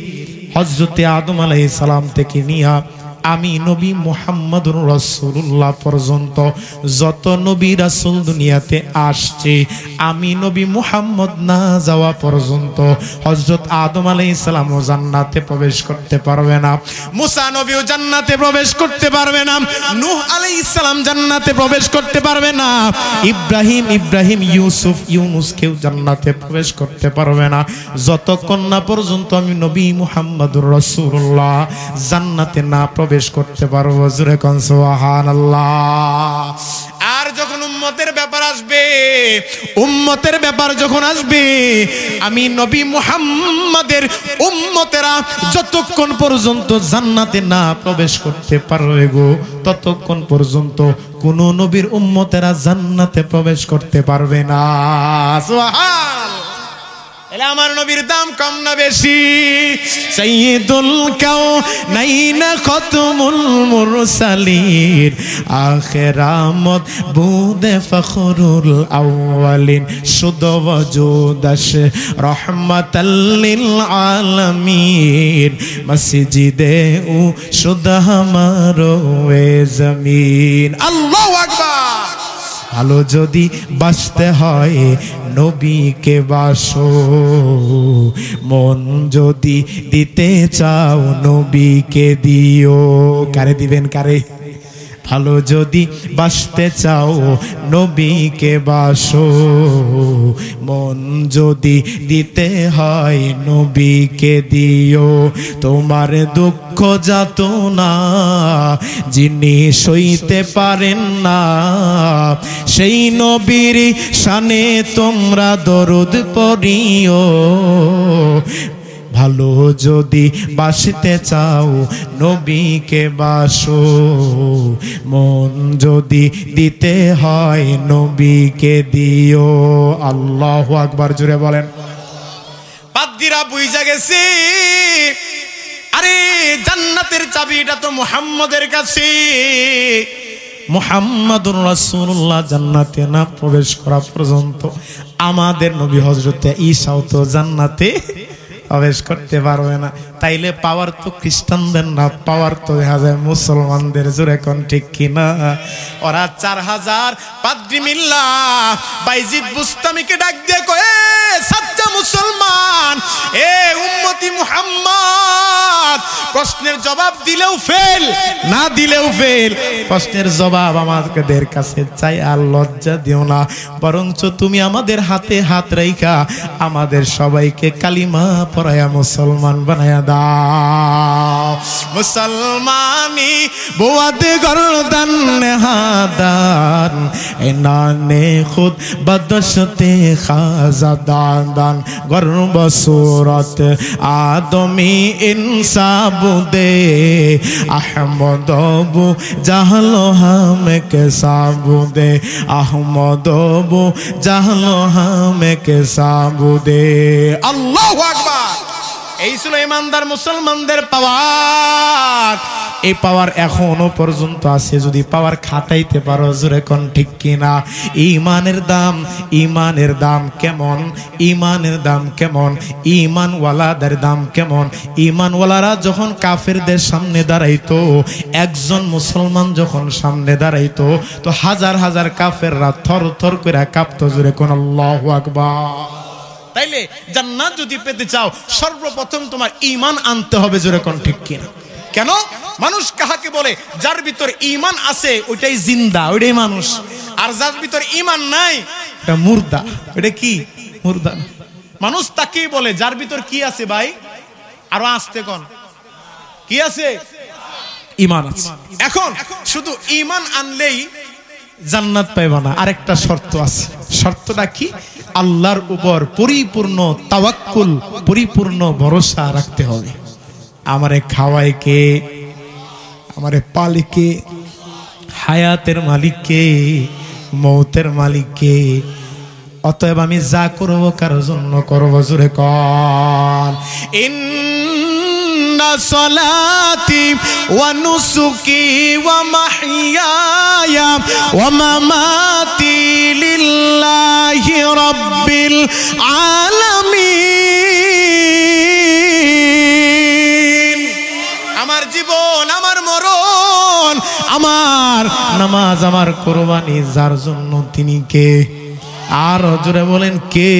Speaker 1: হযরতে আদম আলাইহিস সালাম থেকে নিয়া আমি নবী মুহাম্মদুর রাসূলুল্লাহ পর্যন্ত যত নবী রাসূল দুনিয়াতে আসছে, আমি নবী মুহাম্মদ না যাওয়া পর্যন্ত হযরত আদম আলাইহিস সালামও জান্নাতে প্রবেশ করতে পারবে না, মুসা নবীও জান্নাতে প্রবেশ করতে পারবে না, নূহ আলাইহিস সালাম জান্নাতে প্রবেশ করতে পারবে না, ইব্রাহিম ইউসুফ ইউনুস কেউ জান্নাতে প্রবেশ করতে পারবে না, যতক্ষণ না পর্যন্ত আমি নবী মুহাম্মদুর রাসূলুল্লাহ জান্নাতে না প্রবেশ করতে পারবো। জোরে কোন সুবহানাল্লাহ। আর যখন উম্মতের ব্যাপার আসবে, উম্মতের ব্যাপার যখন আসবে, আমি নবী মুহাম্মাদের উম্মতেরা যতক্ষণ পর্যন্ত জান্নাতে না প্রবেশ করতে পারবে গো, ততক্ষণ পর্যন্ত কোন নবীর উম্মতেরা জান্নাতে প্রবেশ করতে পারবে না। সুবহানাল্লাহ। এলা আমার নবীর দাম কম না বেশি? সাইয়্যিদুল কাউনাইন খাতমুল মুরসালিন আখিরামত বুদে ফখরুল আউয়ালিন শুদ ওয়াজুদাশ রাহমাতাল লিল আলামিন মসজিদে ও শুদ হামারো এ জমিন। আল্লাহু আকবার। ভালো যদি বাঁচতে হয় নবীকে বাসো, মন যদি দিতে চাও নবীকে দিও। কারে দিবেন? কারে? ভালো যদি বাঁচতে চাও নবীকে বাসো, মন যদি দিতে হয় নবীকে দিও। তোমার দুঃখ যাতনা যিনি সইতে পারেন না, সেই নবীর শানে তোমরা দরুদ পড়িও। ভালো যদি বাসতে চাও নবীকে বাসো, মন যদি দিতে হয় নবীকে দিও। আল্লাহু আকবার। জোরে বলেন। পাদ্রীরা বুঝা গেছে, আরে জান্নাতের চাবিটা তো মুহাম্মদের কাছে। মুহাম্মাদুর রাসূলুল্লাহ জান্নাতে না প্রবেশ করা পর্যন্ত আমাদের নবী হযরতে ঈসাও তো জান্নাতে প্রবেশ করতে পারবে না। তাইলে পাওয়ার তো খ্রিস্টানদের না, পাওয়ার তো দেখা যায় মুসলমানদের। জোরে কোন ঠিক কিনা? ওরা 4000 পাদ্রী মিল্লা বাইজিদ বুস্তামিকে ডাক দিয়ে কয়, সাচ্চা মুসলমান, এ উম্মতি মুহাম্মদ, প্রশ্নের জবাব দিলেও ফেল, না দিলেও ফেল, প্রশ্নের জবাব আমাদের কাছে চাই। আর লজ্জা দিও না, বরঞ্চ তুমি আমাদের হাতে হাত রাইখা আমাদের সবাইকে কালিমা পড়ায়া মুসলমান বানায়া দাও। মুসলমানি বুয়াতে গর্দান নেহাদান এনানে খুদ বদশতে খাজাদান গর্ব সুরত আদমি ইনসাবুদে আহমদ বু জাহলো হামে কে সাবুদে আহমদ বু জাহলো হামে কে সাবুদে। আল্লাহু আকবার। এই ছিল ইমানদার মুসলমানদের পাওয়ার। এই পাওয়ার এখনো পর্যন্ত আছে, যদি পাওয়ার খাটাইতে পারো জোরে কোন ঠিক কিনা। ইমানের দাম কেমন, ইমানের দাম কেমন, ইমানওয়ালাদের দাম কেমন। ইমানওয়ালারা যখন কাফেরদের সামনে দাঁড়াইতো, একজন মুসলমান যখন সামনে দাঁড়াইতো তো হাজার হাজার কাফেররা থর থর করে কাঁপতো জোরে কোন আল্লাহু আকবার। তাইলে জান্নাত যদি পেতে চাও সর্বপ্রথম তোমার ঈমান আনতে হবে জোরে কোন ঠিক কিনা। কেন? মানুষ কাহাকে বলে? যার ভিতর ঈমান আছে ওইটাই জিন্দা, ওইটাই মানুষ। আর যার ভিতর ঈমান নাই এটা মুর্দা। এটা কি? মুর্দা। মানুষ তাকেই বলে যার ভিতর কি আছে ভাই? আরো আসতে কোন কি আছে? ঈমান আছে। এখন শুধু ঈমান আনলেই জান্নাত পাইবা না, আরেকটা শর্ত আছে। শর্তটা কি? আল্লাহর উপর পরিপূর্ণ তাওয়াক্কুল, পরিপূর্ণ ভরসা রাখতে হবে। আমারে খাওয়ায় কে? আমারে পালে কে? হায়াতের মালিক কে? মৌতের মালিক কে? অতএব আমি যা করব কারোর জন্য করব জোরে কর। ইন্না সলাতি ওয়া নুসুকি ওয়া মাহইয়ায়া ওয়া মামাতি লিল্লাহি রাব্বিল আলামিন। আমার জীবন, আমার মরণ, আমার নামাজ, আমার কুরবানি যার জন্য তিনি কে? আর জোরে বলেন কে?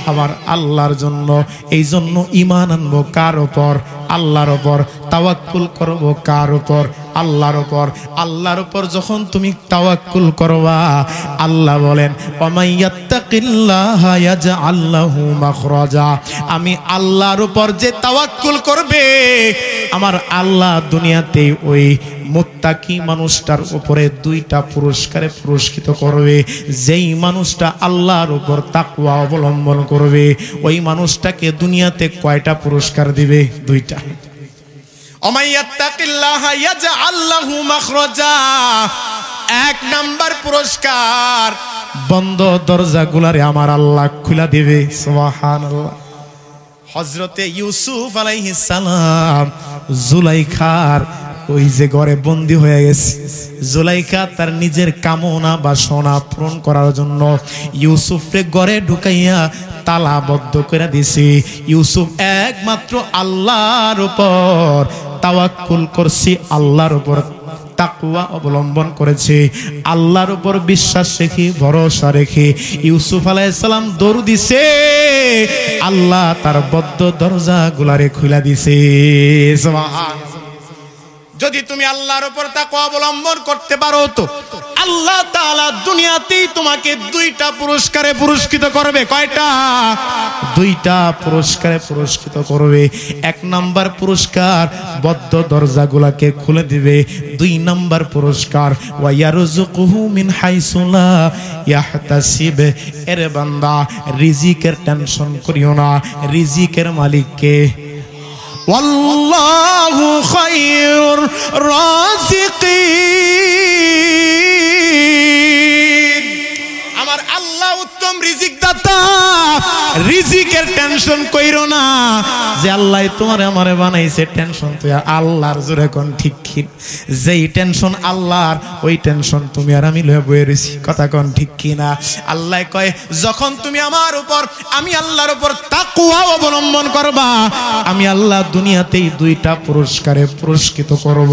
Speaker 1: আমার আল্লাহর জন্য। এই জন্য ঈমান আনবো কার উপর? আল্লাহর উপর। তাওয়াক্কুল করব কার উপর? আল্লাহর উপর। আল্লাহর উপর যখন তুমি তাওয়াক্কুল করবা, আল্লাহ বলেন ওয়ামাইয়াত্তাকিল্লাহা ইয়াজআল লাহু মাখরাজা। আমি আল্লাহর উপর যে তাওয়াক্কুল করবে, আমার আল্লাহ দুনিয়াতে ওই মুত্তাকি মানুষটার উপরে দুইটা পুরস্কারে পুরস্কৃত করবে। যেই মানুষটা আল্লাহর উপর তাকওয়া অবলম্বন করবে, ওই মানুষটাকে দুনিয়াতে কয়টা পুরস্কার দিবে? দুইটা। ওমাইয়াত্তাকিল্লাহা ইয়াজআল লাহু মাখরাজা। এক নাম্বার পুরস্কার, বন্ধ দরজাগুলারে আমার আল্লাহ খুলে দিবে। সুবহানাল্লাহ। হযরতে ইউসুফ আলাইহিস সালাম জুলাইখার ওই যে ঘরে বন্দী হয়ে গেছে, জুলাইখা তার নিজের কামনা বাসনা পূরণ করার জন্য ইউসুফকে ঘরে ঢুকাইয়া তালাবদ্ধ করে দিছে। ইউসুফ একমাত্র আল্লাহর উপর তাওয়াক্কুল করছে, আল্লাহর উপর তাকওয়া অবলম্বন করেছে, আল্লাহর উপর বিশ্বাস রেখে ভরসা রেখে ইউসুফ আলাইহিস সালাম দৌড় দিছে, আল্লাহ তার বদ্ধ দরজাগুলারে খুলে দিছে। সুবহানাল্লাহ। যদি তুমি আল্লাহর উপর তাকওয়া অবলম্বন করতে পারো তো আল্লাহ তাআলা দুনিয়াতেই তোমাকে দুইটা পুরস্কারে পুরস্কৃত করবে। কয়টা? দুইটা পুরস্কারে পুরস্কৃত করবে। এক নাম্বার পুরস্কার বদ্ধ দরজাগুলোকে খুলে দিবে। দুই নাম্বার পুরস্কার ওয়া ইয়ারযুকুহু মিন হাইসু লা ইয়াহতাসিব। এরে বান্দা, রিজিকের টেনশন করিও না, রিজিকের মালিক কে? ওয়াল্লাহু খায়রুর রাযিকিন। আমার আল্লাহ উত্তম রিজিক দাতা। রিজিকের টেনশন কইরো না যে আল্লাহ তোমারে আমারে বানাইছে, টেনশন তুই আল্লাহর। জোরে কোন ঠিক কি? যেই টেনশন আল্লাহর, ওই টেনশন তুমি আর আমি লয়ে বয়ে রইছি। কথা কোন ঠিক কি না? আল্লাহ কয় যখন তুমি আমার উপর, আমি আল্লাহর উপর তাকওয়া অবলম্বন করবা, আমি আল্লাহ দুনিয়াতেই দুইটা পুরস্কারে পুরস্কৃত করব।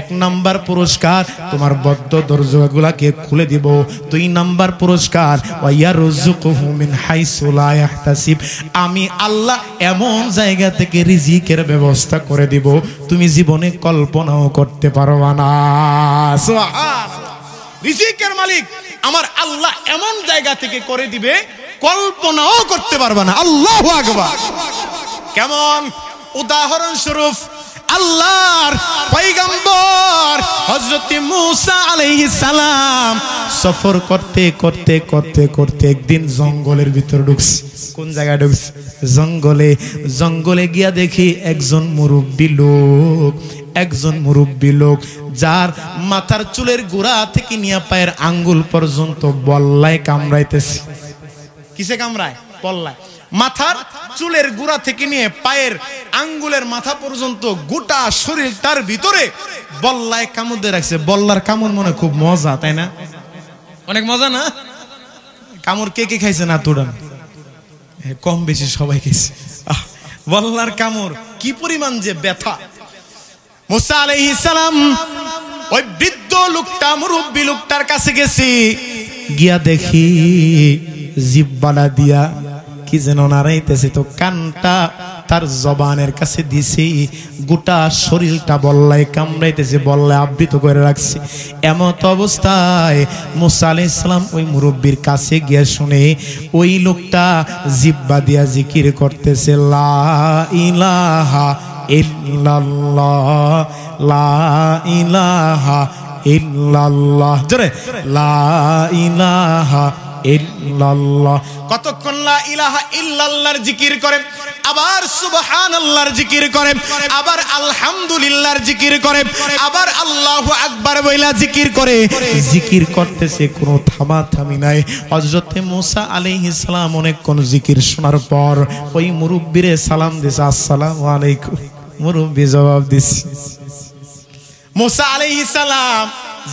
Speaker 1: এক নাম্বার পুরস্কার তোমার বদ্ধ দরজাগুলোকে খুলে দিব। দুই নাম্বার পুরস্কার ওয়া ইয়ারযুকুহু মিন হাইসু লা ইয়াহতাসিব। আমি আল্লাহ এমন জায়গা থেকে রিজিকের ব্যবস্থা করে দিব তুমি জীবনে কল্পনাও করতে পারবা না। সুবহানাল্লাহ। রিজিকের মালিক আমার আল্লাহ এমন জায়গা থেকে করে দিবে কল্পনাও করতে পারবা না। আল্লাহু আকবার। কেমন? উদাহরণ স্বরূপ আল্লাহর পয়গম্বর হযরত মুসা আলাইহিস সালাম সফর করতে করতে করতে করতে একদিন জঙ্গলের ভিতর ঢুকছে। কোন জায়গায় ঢুকছে? জঙ্গলে। জঙ্গলে গিয়া দেখি একজন মুরব্বী লোক যার মাথার চুলের গোড়া থেকে নিয়ে পায়ের আঙ্গুল পর্যন্ত বল্লায় কামড়াইতেছে। কিসে কামড়ায়? বল্লায়। মাথার চুলের গোড়া থেকে নিয়ে পায়ের আঙ্গুলের মাথা পর্যন্ত গোটা শরীরটার ভিতরে বল্লায় কামড় দিয়ে রাখছে। বল্লার কামড় মনে খুব মজা, তাই না? অনেক মজা না? কামড় কে কে খাইছে? না তোরা কম বেশি সবাই খাইছে। বল্লার কামড় কি পরিমাণ যে ব্যথা। মুসা আলাইহিস সালাম ওই বৃদ্ধ লোকটা, মুরব্বী লোকটার কাছে গেছি, গিয়া দেখি জিহ্বাটা দিয়া কি যেন নাড়াইতেছে, তো কানটা তার জবানের কাছে দিছি, গোটা শরীরটা বল্লায় কামড়াইতেছে, বল্লায় আবৃত করে রাখছে। এমত অবস্থায় মুসা আলাইহিস সালাম ওই মুরব্বীর কাছে গিয়ে শুনে ওই লোকটা জিহ্বা দিয়া জিকির করতেছে, লা ইলাহা ইল্লাল্লাহ, লা ইলাহা ইল্লাল্লাহ, জোরে লা ইলাহা ইল্লাল্লাহ। কতক্ষণ লা ইলাহা ইল্লাল্লাহর জিকির করে, আবার সুবহানাল্লাহর জিকির করে, আবার আলহামদুলিল্লাহর জিকির করে, আবার আল্লাহু আকবার বইলা জিকির করে। জিকির করতেছে, কোনো থামাথামি নাই। হযরত মুসা আলাইহিস সালাম অনেকক্ষণ জিকির শোনার পর ওই মুরব্বিরে সালাম দিছে, আসসালামু আলাইকুম। মুরব্বি জবাব দিছে। মুসা আলাইহিস সালাম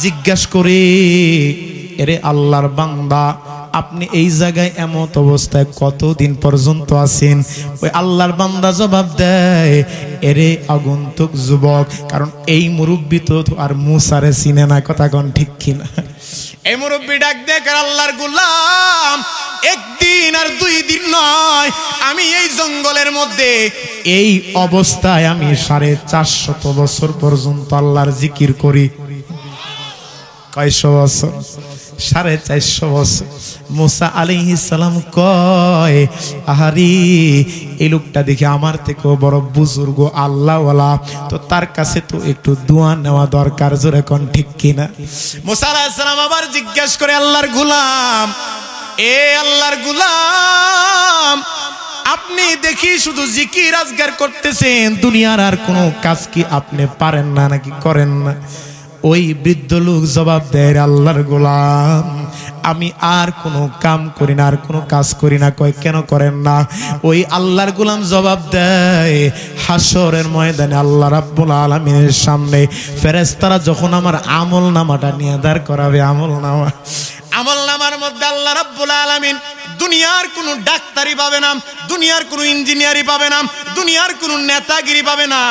Speaker 1: জিজ্ঞাসা করে, এরে আল্লাহর বান্দা, আপনি এই জায়গায় এমত অবস্থায় কতদিন পর্যন্ত আছেন? ওই আল্লাহর বান্দা জবাব দেয়, এরে আগন্তুক যুবক, কারণ এই মুরব্বি তো আর মুসারে চিনে না, কথা কোন ঠিক কিনা? এই মুরব্বি ডাক দেখ, আল্লাহর গোলাম, একদিন আর 2 দিন নয়, আমি এই জঙ্গলের মধ্যে এই অবস্থায় আমি 450 বছর পর্যন্ত আল্লাহর জিকির করি। কয়শো বছর? 450 বছর। মুসা আলাইহিস সালাম কয়, আহারি, এই লোকটা দেখে আমার থেকেও বড় বুজুর্গ, আল্লাহওয়ালা, তো তার কাছে তো একটু দোয়া নেওয়া দরকার, জোরে কোন ঠিক কিনা? মুসা আলাইহিস সালাম আবার জিজ্ঞাসা করে, আল্লাহর গোলাম, এ আল্লাহর গোলাম, আপনি দেখি শুধু জিকির আজগার করতেছেন, দুনিয়ার আর কোনো কাজ কি আপনি পারেন না নাকি করেন না? ওই বৃদ্ধ লোক জবাব দেয়, আল্লাহর গোলাম, আমি আর কোনো কাম করি না, আর কোনো কাজ করি না। কয়, কেন করেন না? ওই আল্লাহর গোলাম জবাব দেয়, হাসরের ময়দানে আল্লাহ রাব্বুল আলামিনের সামনে ফেরেশতারা যখন আমার আমল নামাটা নিয়ে দাঁড় করাবে, আমল নামার মধ্যে আল্লাহ রাব্বুল আলামিন দুনিয়ার কোনো ডাক্তারি পাবে না, দুনিয়ার কোনো ইঞ্জিনিয়ারি পাবে না, দুনিয়ার কোনো নেতাগিরি পাবে না,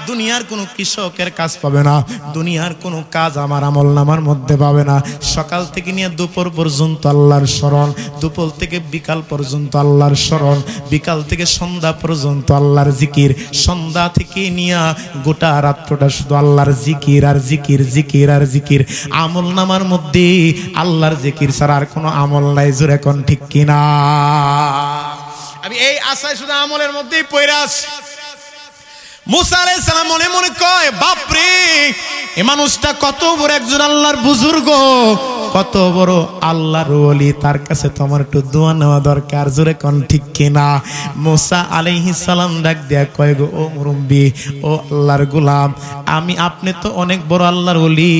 Speaker 1: দুনিয়ার কোনো কৃষকের কাজ পাবে না, দুনিয়ার কোনো কাজ আমার আমল নামার মধ্যে পাবে না। সকাল থেকে নিয়ে দুপুর পর্যন্ত আল্লাহর স্মরণ, দুপুর থেকে বিকাল পর্যন্ত আল্লাহর স্মরণ, বিকাল থেকে সন্ধ্যা পর্যন্ত আল্লাহর জিকির, সন্ধ্যা থেকে নিয়ে গোটা রাত্রটা শুধু আল্লাহর জিকির আর জিকির, জিকির আর জিকির। আমল নামার মধ্যে আল্লাহর জিকির ছাড়া আর কোনো আমল নাই, জোরে কোন ঠিক কিনা? আমি এই আশায় শুধু আমলের মধ্যেই পড়ে আছি। মুসা আলাইহিস সালাম মনে মনে কয়, বাপরে, এই মানুষটা কত বড় একজন আল্লাহর বুজুর্গ, কত বড় আল্লাহর ওলি, তার কাছে তো আমার একটু দোয়া নেওয়া দরকার, জোরে কোন ঠিক কিনা? মুসা আলাইহিস সালাম ডাক দেয়া কয়, গো ও মুরব্বি, ও আল্লাহর গোলাম, আপনি তো অনেক বড় আল্লাহর ওলি,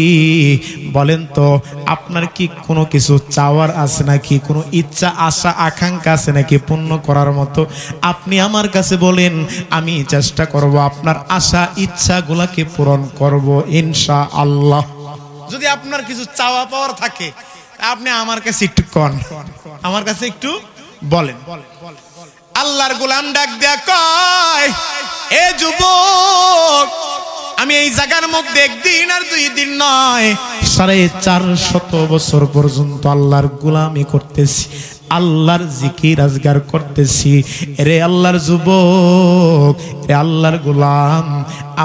Speaker 1: বলেন তো আপনার কি কোনো কিছু চাওয়ার আছে নাকি, কোনো ইচ্ছা আশা আকাঙ্ক্ষা আছে নাকি পূর্ণ করার মতো? আপনি আমার কাছে বলেন, আমি চেষ্টা করব আপনার আশা ইচ্ছা গুলাকে পূরণ করব ইনশাআল্লাহ। যদি আপনার কিছু চাওয়া পাওয়ার থাকে আপনি আমার কাছে একটু কন, আমার কাছে একটু বলেন। আল্লাহর গোলাম ডাক দেয়া কয়, এ যুবক, আমি এই জায়গার মধ্যে 1 দিন আর 2 দিন নয়, 450 বছর পর্যন্ত আল্লাহর গোলামি করতেছি, আল্লাহর জিকির আজগার করতেছি। রে আল্লাহর যুবক, রে আল্লাহর গোলাম,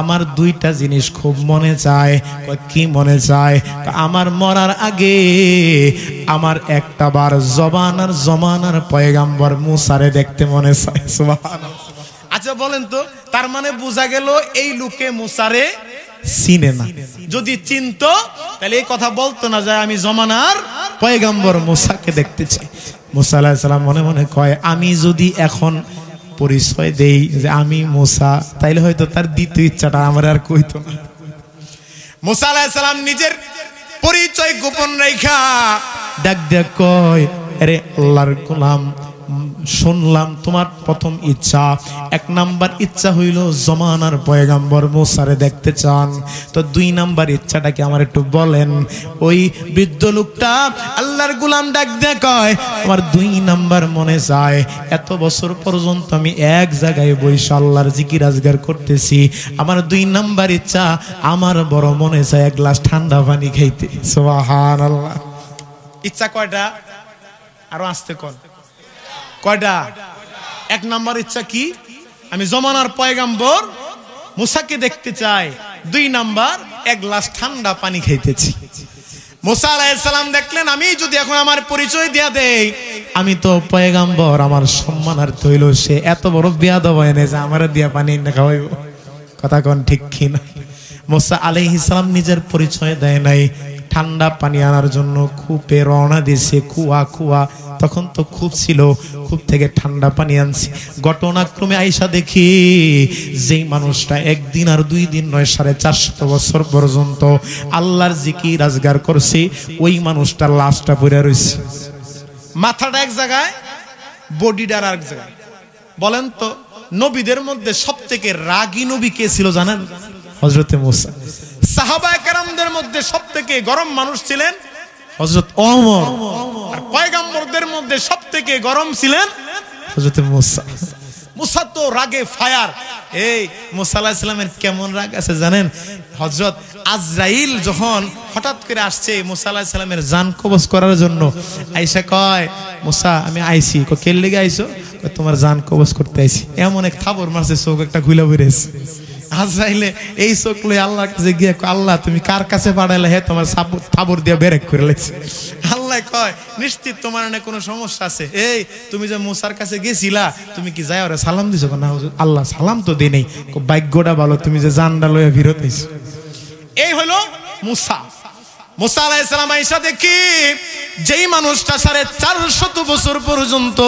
Speaker 1: আমার 2টা জিনিস খুব মনে চায়। কি মনে চায়? আমার মরার আগে আমার একটা বার জমানার পয়গাম্বর মুসারে দেখতে মনে চায়। সুবহানাল্লাহ। আচ্ছা বলেন তো, তার মানে বোঝা গেল এই লোকে মুসারে চিনে না। যদি চিনতো তাহলে এই কথা বলতো না যে আমি জমানার পয়গম্বর মুসাকে দেখতে চাই। মুসা আলাইহিস সালাম মনে মনে কয়, আমি যদি এখন পরিচয় দেই যে আমি মুসা, তাইলে হয়তো তার দ্বিতীয় ইচ্ছাটা আমার আর কইতো না। মুসা আলাইহিস সালাম নিজের পরিচয় গোপন রেখা ডাক ডাক কয়, আরে আল্লাহর গোলাম, শুনলাম তোমার প্রথম ইচ্ছা, 1 নাম্বার ইচ্ছা হইল জমানার পয়গম্বর মুসারে দেখতে চান, তো 2 নাম্বার ইচ্ছাটা কি আমার একটু বলেন। ওই বৃদ্ধ লোকটা আল্লাহর গোলাম ডাক দিয়ে কয়, আমার 2 নাম্বার মনে চায়, এত বছর পর্যন্ত আমি এক জায়গায় বসে আল্লাহর জিকির আজগার করতেছি, আমার 2 নাম্বার ইচ্ছা, আমার বড় মনে চায় 1 গ্লাস ঠান্ডা পানি খাইতে। সুবহানাল্লাহ। ইচ্ছা কয়টা? আরো আসতে কোন কয়টা? 1 নাম্বার ইচ্ছা কি? আমি জমানার পয়গম্বর মুসাকে দেখতে চাই। 2 নাম্বার 1 গ্লাস ঠান্ডা পানি খাইতেছি। মুসা আলাইহিস সালাম দেখলেন, আমি যদি এখন আমার পরিচয় দিয়া দেই, আমি তো পয়গম্বর, আমার সম্মানার্থ হইল সে এত বড় বেয়াদব হয় না যে আমার দিয়া পানি না খাওয়াইব। কথা কোন ঠিক কি না? মুসা আলাইহিস সালাম নিজের পরিচয় দেয় নাই, ঠান্ডা পানি আনার জন্য কূপে রওনা দিয়েছে। কুয়া তখন তো কূপ ছিল, কূপ থেকে ঠান্ডা পানি আনছি। ঘটনাক্রমে আইসা দেখি যেই মানুষটা 1 দিন আর 2 দিন নয় 450 বছর পর্যন্ত আল্লাহর জিকির আজগার করছে, ওই মানুষটার লাশটা পড়ে রয়েছে। মাথাটা এক জায়গায়, বডিটা আর এক জায়গায়। বলেন তো, নবীদের মধ্যে সবথেকে রাগী নবী কে ছিল জানেন? হযরতে মুসা। সাহাবায়ে কেরামদের মধ্যে সবথেকে গরম মানুষ ছিলেন হযরত ওমর, আর পয়গম্বরদের মধ্যে সবথেকে গরম ছিলেন হযরতে মুসা। মুসা তো রাগে ফায়ার। এই মুসা আলাইহিস সালামের কেমন রাগ আছে জানেন? হযরত আজরাইল যখন হঠাৎ করে আসছে মুসা আলাইহিস সালামের জান কবজ করার জন্য, আয়েশা কয়, মুসা আমি আইছি। কয় কে লাগি আইছো? কয় তোমার জান কবজ করতে আইছি। এমন এক থাবর মারছে, চোখ একটা খুলে বেরিয়েছে। আজরাইলে এই চোখ লয়ে আল্লাহর কাছে গিয়ে, আল্লাহ তুমি কার কাছে পাঠাইলে? হে তোমার থাবর দিয়ে বেরেক করে লাগছে। আল্লাহ কয়, নিশ্চিত তোমার না কোনো সমস্যা আছে। এই তুমি যে মুসার কাছে গেছিলা, তুমি কি যাই ওরে সালাম দিছো? না আল্লাহ সালাম তো দেই নাই। ভাগ্যটা ভালো তুমি যে জানডা লয়ে ফিরত আইছো। এই হলো মুসা। মুসা আলাইহিস সালাম আয়েশা দেখি যেই মানুষটা 450 বছর পর্যন্ত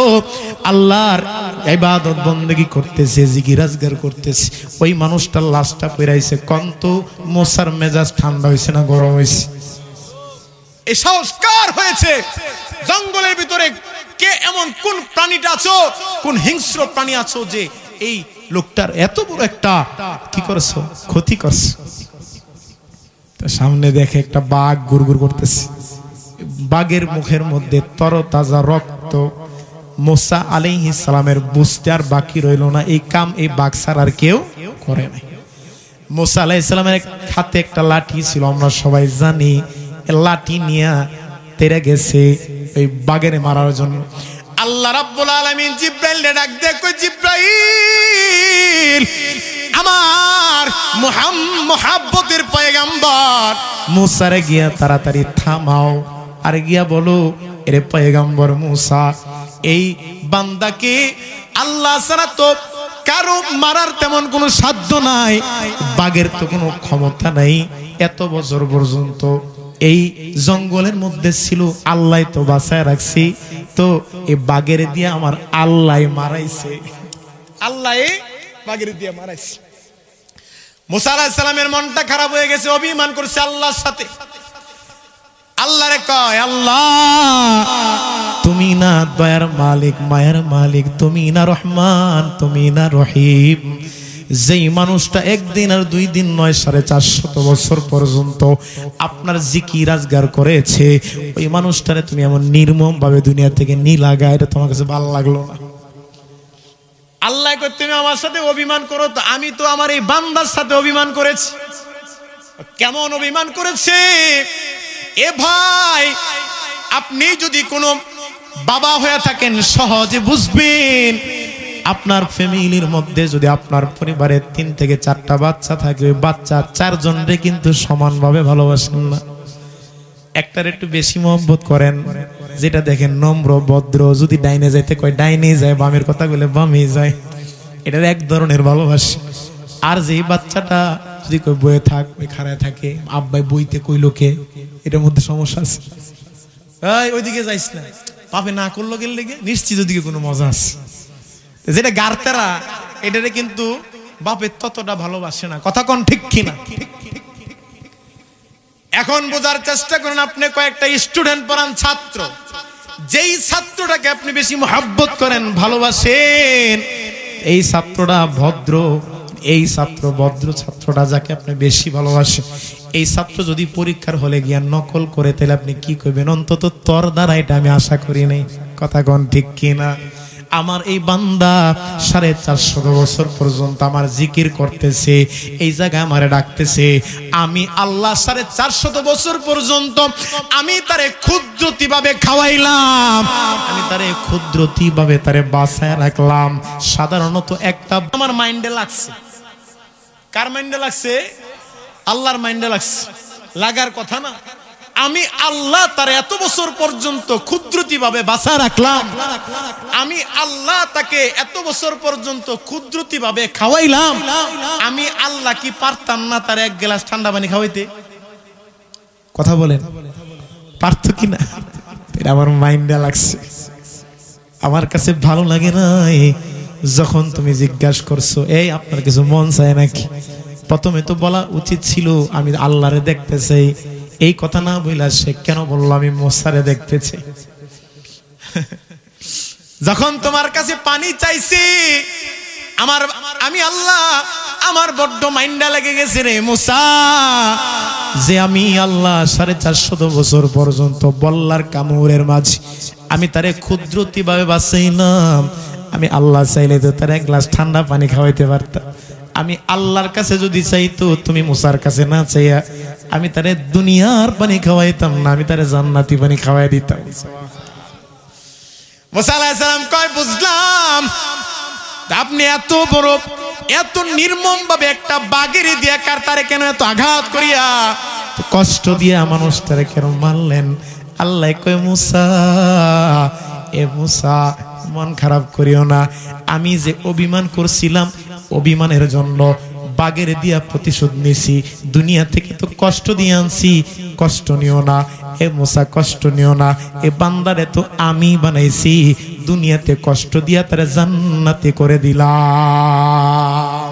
Speaker 1: আল্লাহর ইবাদত বندگی করতেছে, জিকির আজগার করতেছে, ওই মানুষটার লাশটা পড়াইছে। কন্ত মুসার মেজাজ ঠান্ডা হইছে না গরম হইছে? এই সংস্কার হয়েছে জঙ্গলের ভিতরে। কে এমন কোন প্রাণীটা আছো, কোন হিংস্র প্রাণী আছো যে এই লোকটার এত বড় একটা কি করছো, ক্ষতি করছো? সামনে দেখে একটা বাঘ গুড়গুড় করতেছে, বাঘের মুখের মধ্যে তরতাজা রক্ত। মুসা আলাইহিস সালামের বুঝতে আর বাকি রইল না, এই কাম এই বাঘ ছাড়া আর কেউ করে নাই। মুসা আলাইহিস সালামের হাতে একটা লাঠি ছিল, আমরা সবাই জানি। লাঠি নিয়ে তেরে গেছে ওই বাঘের মারার জন্য। আল্লাহ রাব্বুল আলামিন জিব্রাইল ডাক দেয়, কই জিব্রাইল, আমার মুহাব্বতের পয়গম্বর মুসারে গিয়া তাড়াতাড়ি থামাও, আর গিয়া বলো, এরে পয়গম্বর মুসা, এই বান্দাকে আল্লাহ ছাড়া তো কারো মারার তেমন কোনো সাধ্য নাই, বাঘের তো কোনো ক্ষমতা নাই। এত বছর পর্যন্ত এই জঙ্গলের মধ্যে ছিল, আল্লাহ তো বাঁচায় রাখছি, তো এই বাঘের দিয়ে আমার আল্লাহ মারাইছে, আল্লাহ বাঘের দিয়ে মারাইছে। মুসা আলাইহিস সালামের মনটা খারাপ হয়ে গেছে, অভিমান করছে আল্লাহর সাথে। আল্লাহরে কয়, আল্লাহ তুমি না দয়ার মালিক, মায়ের মালিক, তুমি না রহমান, তুমি না রহিম। যেই মানুষটা 1 দিন আর 2 দিন নয় 450 বছর পর্যন্ত আপনার জিকির আজগার করেছে, ওই মানুষটারে তুমি এমন নির্মম ভাবে দুনিয়া থেকে নিলাগা, এটা তোমার কাছে ভালো লাগলো না? আল্লাহ কয়, তুমি আমার সাথে অভিমান করো তো, আমি তো আমার এই বান্দার সাথে অভিমান করেছি। কেমন অভিমান করেছে? এ ভাই, আপনি যদি কোনো বাবা হয়ে থাকেন সহজে বুঝবেন। আপনার ফ্যামিলির মধ্যে যদি আপনার পরিবারে 3 থেকে 4টা বাচ্চা থাকে, বাচ্চা 4 জনরে কিন্তু সমানভাবে ভালোবাসেন না। একটার একটু বেশি মহব্বত করেন, যেটা দেখেন নম্র ভদ্র, যদি ডাইনে যাইতে কয় ডাইনে যায়, বামের কথা বলে বামে যায়। এটা এক ধরনের ভালোবাসা। আর যেই বাচ্চাটা যদি কই বইয়ে থাক, খাড়ায় থাকে, আব্বাই বইতে কইলো কে, এটার মধ্যে সমস্যা আছে। এই ওইদিকে যাইস না, পাপে না করলো গেলে লেগে নিশ্চিত ওদিকে কোনো মজা আছে। যেটা গারতেরা এটারে কিন্তু বাপের ততটা ভালোবাসে না, কথা কোন ঠিক কিনা? এখন বোঝার চেষ্টা করেন, আপনি কয়েকটা স্টুডেন্ট পড়ান, ছাত্র, যেই ছাত্রটাকে আপনি বেশি মহব্বত করেন, ভালোবাসেন, এই ছাত্রটা ভদ্র, এই ছাত্র ভদ্র ছাত্রটা যাকে আপনি বেশি ভালোবাসেন, এই ছাত্র যদি পরীক্ষার হলে গিয়া নকল করে, তাহলে আপনি কি করবেন? অন্তত তোর দ্বারা এটা আমি আশা করি নাই, কথা কোন ঠিক কিনা? আমার এই বান্দা 450 বছর পর্যন্ত আমার জিকির করতেছে, এই জায়গায় আমারে ডাকতেছে, আমি আল্লাহ 450 বছর পর্যন্ত আমি তারে ক্ষুদ্রতি ভাবে খাওয়াইলাম, আমি তারে ক্ষুদ্রতি ভাবে তারে বাঁচায় রাখলাম। সাধারণত একটা আমার মাইন্ডে লাগছে, কার মাইন্ডে লাগছে? আল্লাহর মাইন্ডে লাগছে, লাগার কথা না। আমি আল্লাহ তার এত বছর পর্যন্ত ক্ষুদ্রতি ভাবে বাঁচা রাখলাম, আমি আল্লাহ তাকে এত বছর পর্যন্ত ক্ষুদ্রতি ভাবে খাওয়াইলাম, আমি আল্লাহ কি পারতাম না তার এক গ্লাস ঠান্ডা পানি খাওয়াইতে? কথা বলেন, পারত কিনা? এটা আমার মাইন্ডে লাগছে, আমার কাছে ভালো লাগে না। যখন তুমি জিজ্ঞাসা করছো এই আপনার কিছু মন চায় নাকি, প্রথমে তো বলা উচিত ছিল আমি আল্লাহরে দেখতে চাই। এই কথা না বইলা সে কেন বললো আমি মোসারে দেখতে চাই? যখন তোমার কাছে পানি চাইছি, আমি আল্লাহ, আমার বড্ড মাইন্ডা লেগে গেছে রে মুসা, যে আমি আল্লাহ 450 বছর পর্যন্ত বল্লার কামড়ের মাঝে আমি তারে ক্ষুদ্রতি ভাবে বাঁচাইলাম, আমি আল্লাহ চাইলে তো তার এক গ্লাস ঠান্ডা পানি খাওয়াইতে পারতাম। আমি আল্লাহর কাছে যদি চাইতো, তুমি মুসার কাছে না চাইয়া আমি তারে দুনিয়ার পানি খাওয়াইতাম না, আমি তারে জান্নাতি পানি খাওয়াই দিতাম। মুসা আলাইহিস সালাম কয় বুঝলাম, আপনি এত বড় এত নির্মম ভাবে একটা বাগের দিয়া কার তারে কেন এত আঘাত করিয়া কষ্ট দিয়া মানুষটারে কেন মারলেন? আল্লাহ কয় মুসা, এ মুসা মন খারাপ করিও না, আমি যে অভিমান করছিলাম অভিমানের জন্য বাগের দিয়া প্রতিশোধ নিছি, দুনিয়া থেকে তো কষ্ট দিয়ে আনছি, কষ্ট নিও না এ মুসা, কষ্ট নিও না, এ বান্দারে তো আমি বানাইছি, দুনিয়াতে কষ্ট দিয়া তারে জান্নাতে করে দিলাম।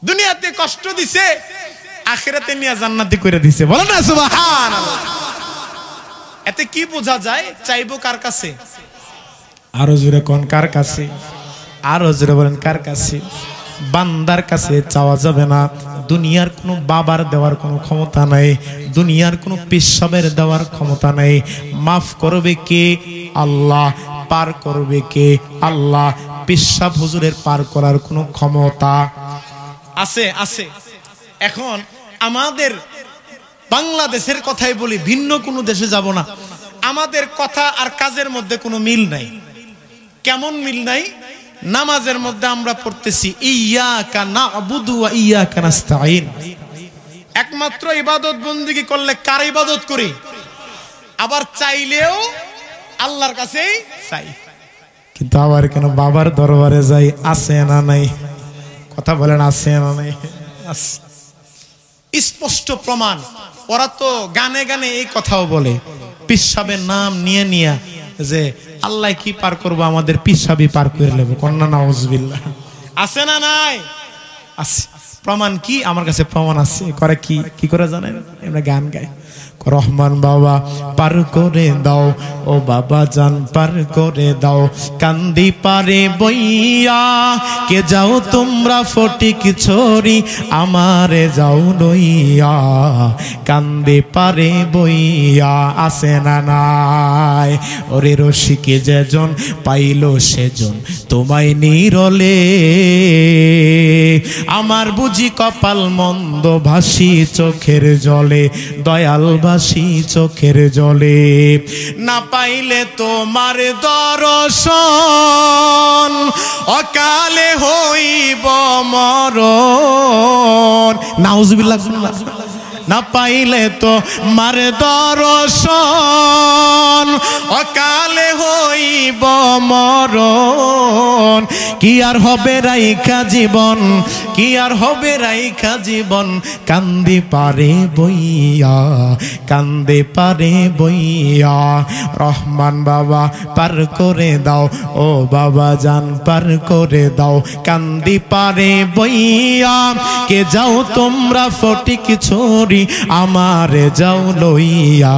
Speaker 1: দুনিয়াতে কষ্ট দিছে, আখিরাতে নিয়ে জান্নাতে করে দিছে, বলো না সুবহানাল্লাহ। এতে কি বোঝা যায়? চাইবো কার কাছে? আরো জোরে কোন কার কাছে? আরো জোরে বলেন কার কাছে? বান্দার কাছে চাওয়া যাবে না। দুনিয়ার কোনো বাবার দেওয়ার কোনো ক্ষমতা নাই, দুনিয়ার কোনো পেশাবের দেওয়ার ক্ষমতা নাই। মাফ করবে কে? আল্লাহ। পার করবে কে? আল্লাহ। পেশাব হুজুরের পার করার কোনো ক্ষমতা আছে? আছে। এখন আমাদের বাংলাদেশের কথাই বলি, ভিন্ন কোনো দেশে যাব না। আমাদের কথা আর কাজের মধ্যে কোনো মিল নাই। কেমন মিল নাই? নামাজের মধ্যে আমরা পড়তেছি ইয়াকা না'বুদু ওয়া ইয়াকা নাস্তাঈন, একমাত্র ইবাদত বন্দেগী করলে কার ইবাদত করি? আবার চাইলেও আল্লাহর কাছেই চাই, কিন্তু আবার কেন বাবার দরবারে যাই? আছে না নাই? কথা বলেন আছে না নাই? স্পষ্ট প্রমাণ। ওরা তো গানে গানে এই কথাও বলে, পিসাবের নাম নিয়ে নিয়ে যে আল্লাহ কি পার করবো, আমাদের পিসাবি পার করে নেবো। কন্যা নাউজুবিল্লাহ। আছে না নাই? আছে। প্রমাণ কি? আমার কাছে প্রমাণ আছে। করে কি? কি করে জানেন? আমরা গান গাই, রহমান বাবা পার করে দাও, ও বাবা জান পার করে দাও, কান্দি পারে বইয়া কে যাও তোমরা ফটিক ছড়ি, আমারে যাও লইয়া, কান্দি পারে বইয়া। আছে না নাই? ওরে রসিকে যেজন পাইল সেজন তোমায় নিরলে, আমার বুঝি কপাল মন্দ ভাসি চোখের জলে, দয়াল ভাসি চোখের জলে, না পাইলে তোমার দর্শন অকালে হইব মরণ। নাউজুবিল্লাহ। না পাইলে তো মার দর্শন অকালে হইব মরণ কি আর হবে রাইখা জীবন কি আর হবে রাইখা জীবন কান্দি পারে বইয়া কান্দে পারে বইয়া রহমান বাবা পার করে দাও ও বাবা জান পার করে দাও কান্দি পারে বইয়া কে যাও তোমরা ফটিক ছড়ি আমারে যাও লইয়া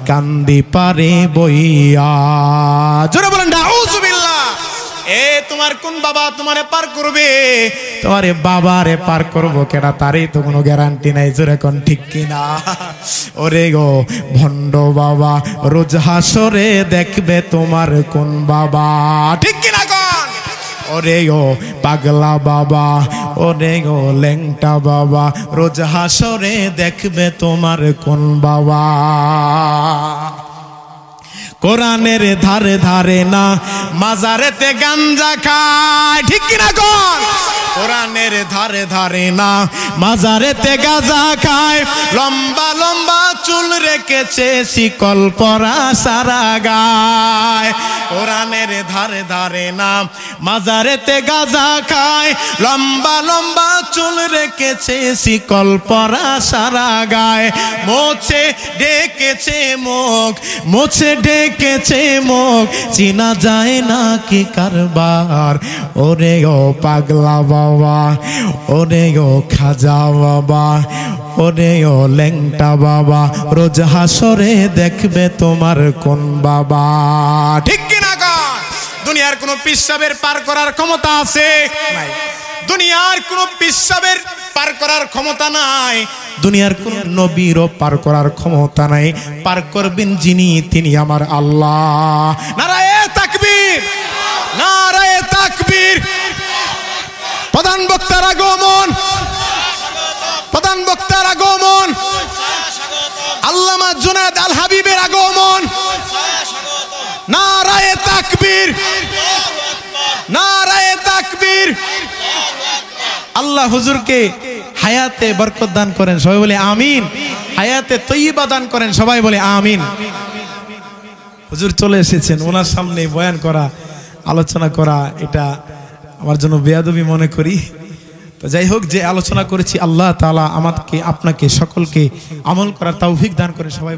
Speaker 1: কান্দি পারে বইয়া জোরে বলেন নাউজুবিল্লাহ এ তোমার কোন বাবা তোমারে পার করবে তোমারে বাবারে পার করবো কেডা তারই তো কোনো গ্যারান্টি নাই জোরে কোন ঠিক কিনা ওরে গো ভণ্ড বাবা রোজ হাসরে দেখবে তোমার কোন বাবা ঠিক কিনা কোন ওরে গো পাগলা বাবা ওরে গো লেংটা বাবা রোজ হাসরে দেখবে তোমার কোন বাবা কোরআনের ধারে ধারে না মাজারেতে গাঞ্জা খায় ঠিক কিনা কোন কোরআনের ধারে ধারে না মাজারেতে গাঁজা খায় লম্বা লম্বা চুল রেখেছে শিকল পরা সারা গায় কোরআনের ধারে ধারে না মাজারেতে গাঁজা খায় লম্বা লম্বা চুল রেখেছে শিকল পরা সারা গায় মোছে ডেকেছে মুখ মোছে ডেকেছে মুখ চিনা যায় না কি কারবার ওরে ও পাগলা বাবা ওরে ও খাজা বাবা ওরে ও লেংটা বাবা রোজ হাসরে দেখবে তোমার কোন বাবা ঠিক কিনা কোন দুনিয়ার কোন পিসাবের পার করার ক্ষমতা আছে নাই দুনিয়ার কোন পিসাবের পার করার ক্ষমতা নাই দুনিয়ার কোন নবীরও পার করার ক্ষমতা নাই পার করবেন যিনি তিনি আমার আল্লাহ নারায়ে তাকবীর নারায়ে তাকবীর প্রধান বক্তার আগমন প্রধান বক্তার আগমন আল্লামা জুনায়েদ আল হাবিবের আগমন নারায়ে তাকবীর নারায়ে তাকবীর আল্লাহ হুজুরকে হায়াতে বরকত দান করেন সবাই বলে আমিন হায়াতে তৈয়বা দান করেন সবাই বলে আমিন হুজুর চলে এসেছেন ওনার সামনে বয়ান করা আলোচনা করা এটা আমার জন্য বেয়াদবি মনে করি তো যাই হোক যে আলোচনা করেছি আল্লাহ তাআলা আমাকে আপনাকে সকলকে আমল করার তৌফিক দান করে সবাই